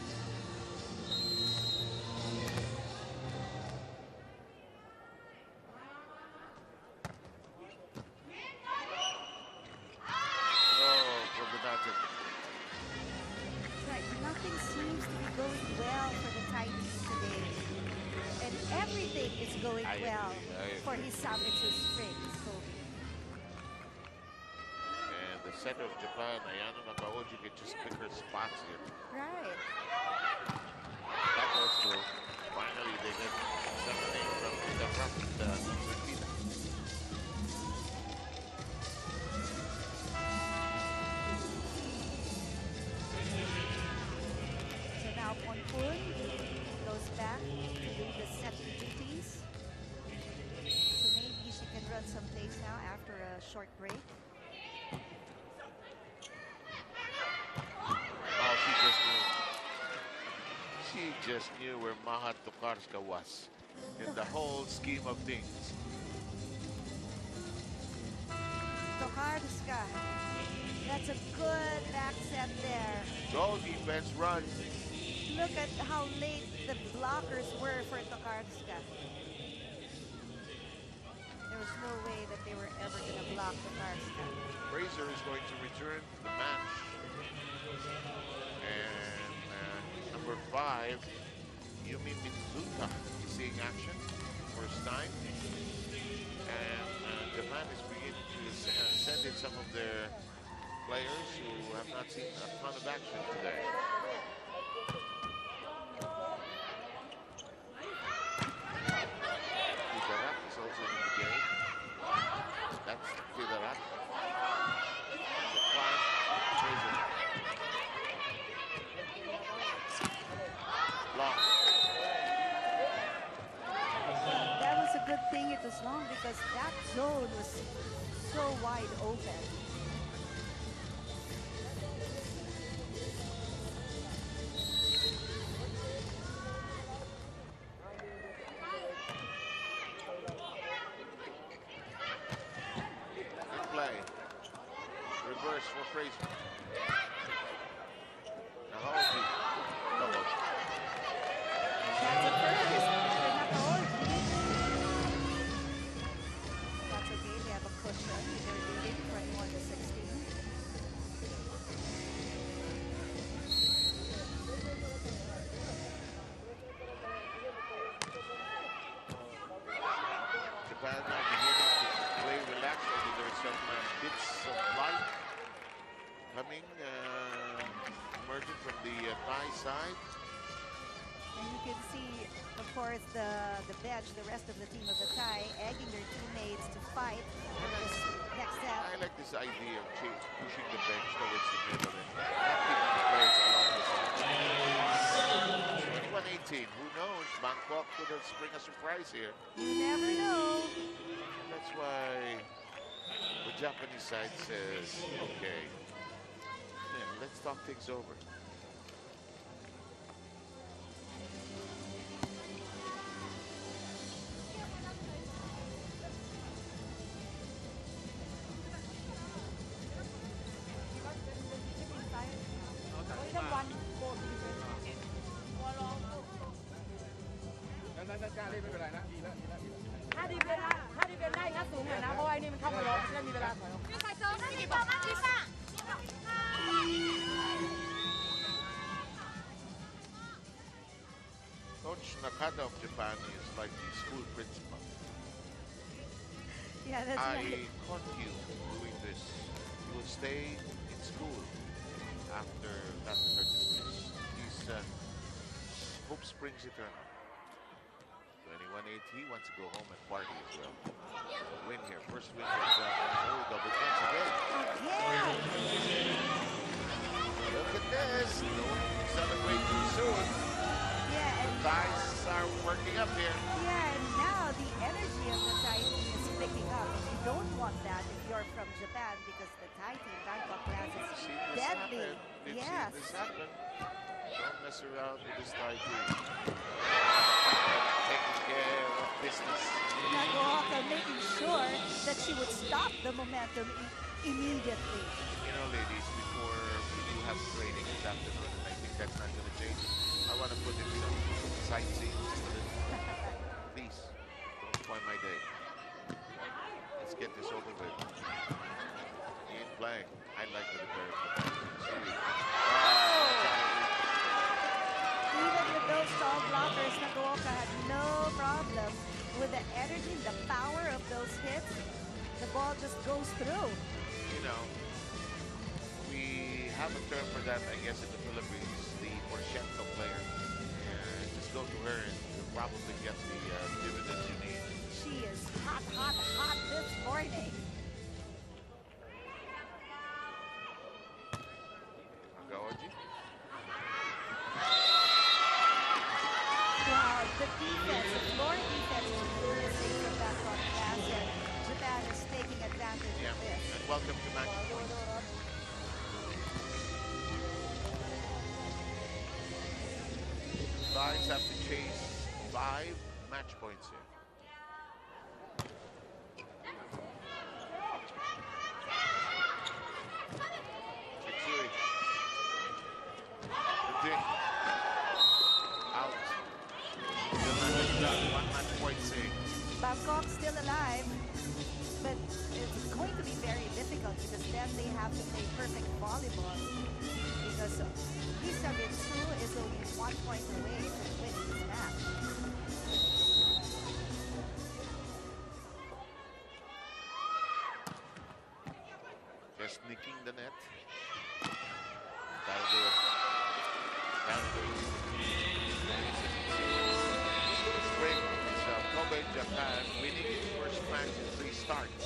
Right, nothing seems to be going well for the Thai team today. And everything is going well for Hisamitsu Springs. So, and the center of Japan, Ayano Nakaoji, can just pick her spots here. right. That goes through. Finally, they get something from the front. So now Ponpun goes back to do the set duties. So maybe she can run some plays now after a short break. Oh, she just knew where Maha Tokarska was in the whole scheme of things. Tokarska, that's a good back set there. Go defense, run. Look at how late the blockers were for Tokarska. There was no way that they were ever going to block Tokarska. Fraser is going to return to the match. And number 5, Yumi Mitsuta is seeing action first time. And Japan is beginning to send in some of their players who have not seen a ton of action today. Fidarat is also in the game. That's Fidarat. That was a good thing it was long because that zone was so wide open. Good play. Reverse for Fraser. Nahoji. Double. That's a first for Nakaoji. That's okay, they have a cushion. They're leading 21-16. Japan now beginning to play relaxed, although there's some bits of light coming, emerging from the Thai side. And you can see, of course, the bench, the rest of the team of the Thai, egging their teammates to fight for this next set. I like this idea of pushing the bench towards the middle and keeping the players along the side. 21-18, who knows? Bangkok could spring a surprise here. You never know. That's why the Japanese side says, okay, let's talk things over. Coach Nakata of Japan is like the school principal. Yeah, that's I right. caught you doing this. You will stay in school after classes are dismissed. He hopes springs eternal. 21-8, he wants to go home and party as well. So win here, first win for the Japanese. Oh, double points again. Look at this. Don't celebrate too soon. Yeah, and Ties are working up here. yeah, and now the energy of the Thai team is picking up. You don't want that if you're from Japan because the Thai team, Bangkok Glass, We've is seen this deadly. happen. We've Yes. seen this happen. Don't mess around with this Thai team. Taking care of business. Nagaoka making sure that she would stop the momentum immediately. You know, ladies, before we do have training this afternoon, and I think that's not going to change, I want to put in some sightseeing just a little. Please, don't spoil my day. Let's get this over with. He ain't playing. I like the repair. Even with those tall blockers, Nagaoka had no problem with the energy, the power of those hits. The ball just goes through. You know, we have a term for that, I guess, in the Philippines, the porciento player. Just go to her and you'll probably get the dividends you need. She is hot, hot, hot this morning. Gaoji. Wow, the defense, the floor defense is missing from Bangkok Glass, and Japan is taking advantage Yeah, of this. and welcome to match point. Guys have to chase 5 match points here. Chitsui. The dick. Out. Still 1 match point save. Bangkok still alive, but it's going to be very difficult because then they have to play perfect volleyball because Hisamitsu is only 1 point away from winning this match. Just nicking the net. That'll do it. That'll do it. Spring is Kobe, Japan, winning its first match in 3 starts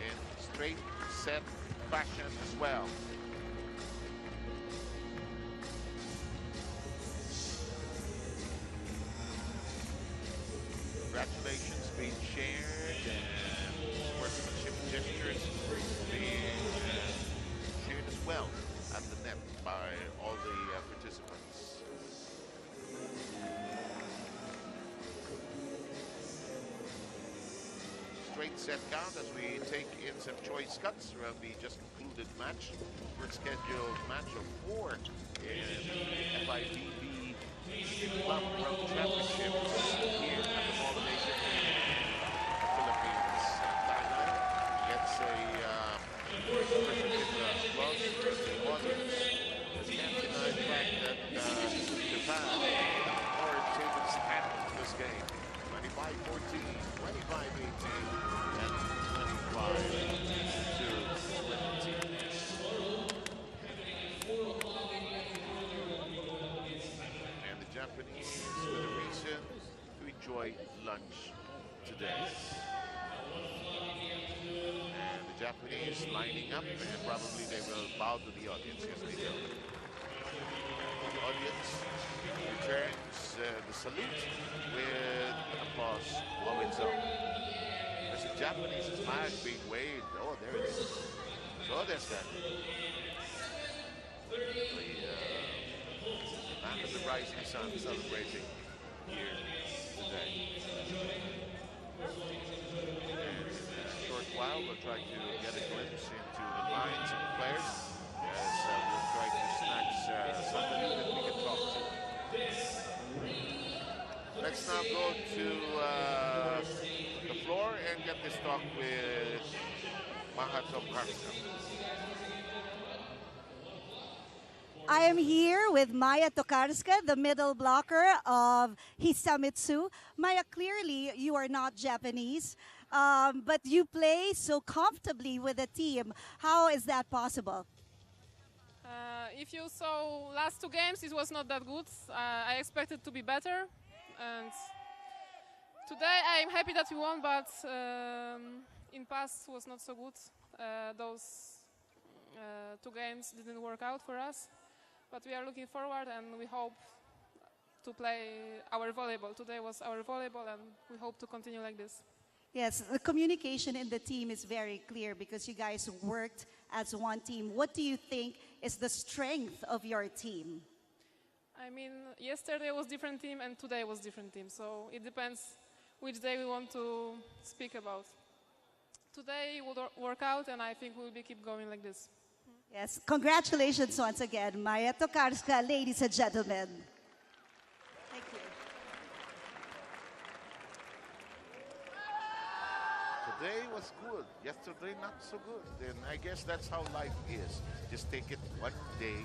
in straight set fashion as well. Congratulations being shared and sportsmanship gestures being shared as well at the net by all the participants. Straight set count as we take in some choice cuts around the just concluded match. First scheduled match of 4 in FIVB Club World Championships here at the Mall of Asia in the Philippines. Thailand gets a appreciative applause from the audience. But can't deny the fact that Japan are taking stand in this game. 25-14, 25-18, and 25-20. And the Japanese with a reason to enjoy lunch today. And the Japanese lining up, and probably they will bow to the audience. Yes, they will. The audience returns the salute with applause of its own. As the Japanese flag being waved, oh, there it is. So there's that. The land of the rising sun celebrating here today. And in a short while, we'll try to get a glimpse into the minds of the players as we'll try to snatch somebody that we can talk to. Let's now go to the floor and get this talk with Tokarska. I am here with Maya Tokarska, the middle blocker of Hisamitsu. Maya, clearly you are not Japanese, but you play so comfortably with the team. How is that possible? if you saw last 2 games, it was not that good. I expected to be better, and today I'm happy that we won, but in past was not so good. Those 2 games didn't work out for us, but we are looking forward and we hope to play our volleyball. Today was our volleyball, and we hope to continue like this. Yes, the communication in the team is very clear because you guys worked as one team. What do you think is the strength of your team? I mean, yesterday was different team and today was different team, so it depends which day we want to speak about. Today will work out, and I think we'll keep going like this. Yes, congratulations once again, Maya Tokarska, ladies and gentlemen. Thank you. Today was good. Yesterday, not so good. And I guess that's how life is. Just take it one day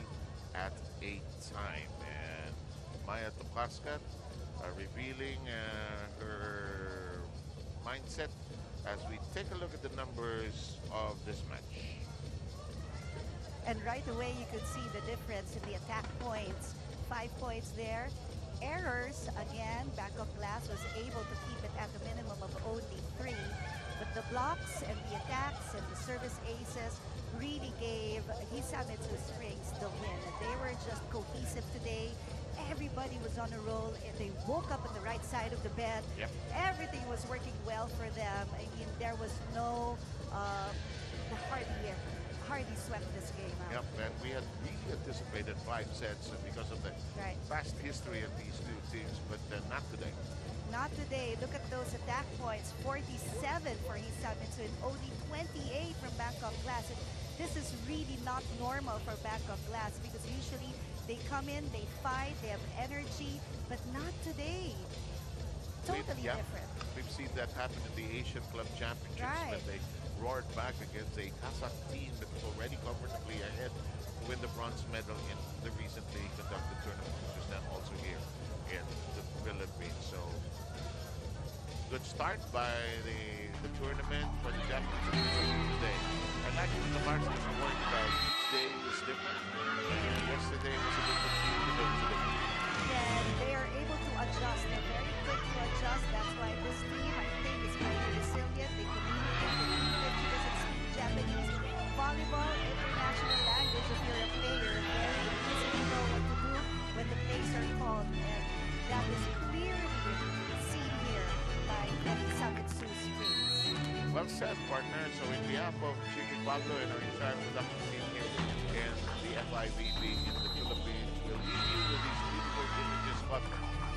at a time. And Maya Tokarska revealing her mindset as we take a look at the numbers of this match. And right away, you could see the difference in the attack points. 5 points there. Errors, again, Bangkok Glass was able to keep it at a minimum of only 3. But the blocks and the attacks and the service aces really gave Hisamitsu Springs the win. They were just cohesive today. Everybody was on a roll, and they woke up on the right side of the bed. Yep. Everything was working well for them. I mean, there was no Hardy swept this game out. Yep, and we anticipated 5 sets because of the fast history of these 2 teams, but not today. Not today. Look at those attack points. 47 for Hisamitsu and only 28 from Bangkok Glass. And this is really not normal for Bangkok Glass because usually they come in, they fight, they have energy, but not today. Totally different. We've seen that happen in the Asian Club Championships when they roared back against a Kazakh team that was already comfortably ahead to win the bronze medal in the recently conducted tournament, which is now also here in the Philippines. So, good start by the tournament for the Japanese today. I like the marks of work about each day was different. Yesterday was a different team, today was a different team. And they are able to adjust. They're very quick to adjust. That's why this team, I think, is very resilient. They communicate. Even if he doesn't speak Japanese, volleyball, international language, if you're a player, very easy to know what to do when the plays are called. And that is clearly seen here by Hisamitsu Springs. Well said, partner. So in behalf of Chiqui Pablo and our entire production team here in the FIVB in the Philippines, we'll leave you with these beautiful images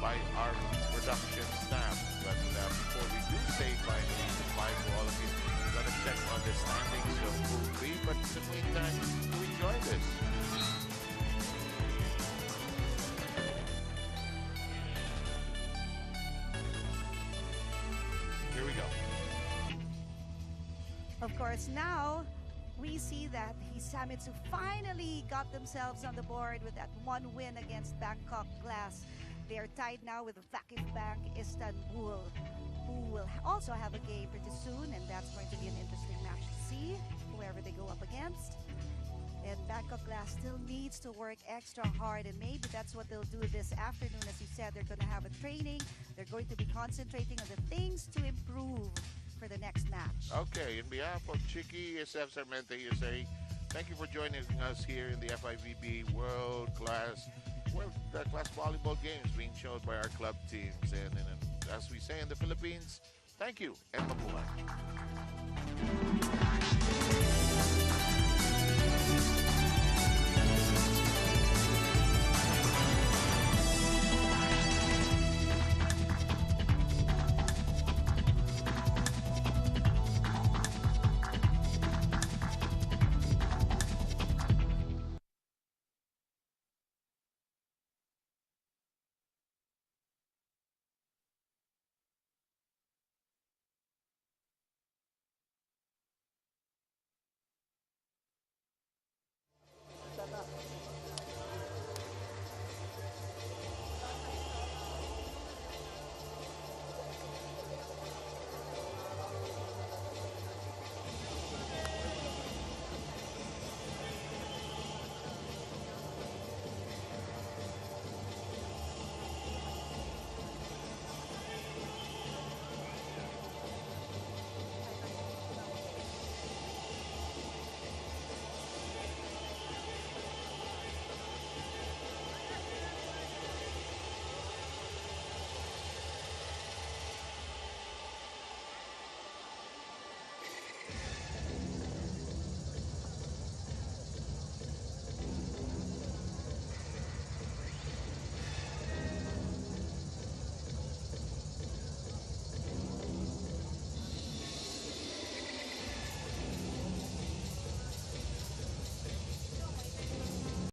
by our production staff. But before we do say finally goodbye to all of you, we're going to check on the standings of Pool B, but in the meantime, to enjoy this. Here we go. Of course, now we see that Hisamitsu finally got themselves on the board with that 1 win against Bangkok Glass. They are tied now with Vakif Bank Istanbul, who will also have a game pretty soon, and that's going to be an interesting match to see, whoever they go up against. And Bangkok Glass still needs to work extra hard, and maybe that's what they'll do this afternoon. As you said, they're going to have a training. They're going to be concentrating on the things to improve for the next match. Okay, in behalf of Chiqui, SF Sarmente USA, thank you for joining us here in the FIVB World Class Volleyball Games being shown by our club teams. And as we say in the Philippines, thank you and mabuhay.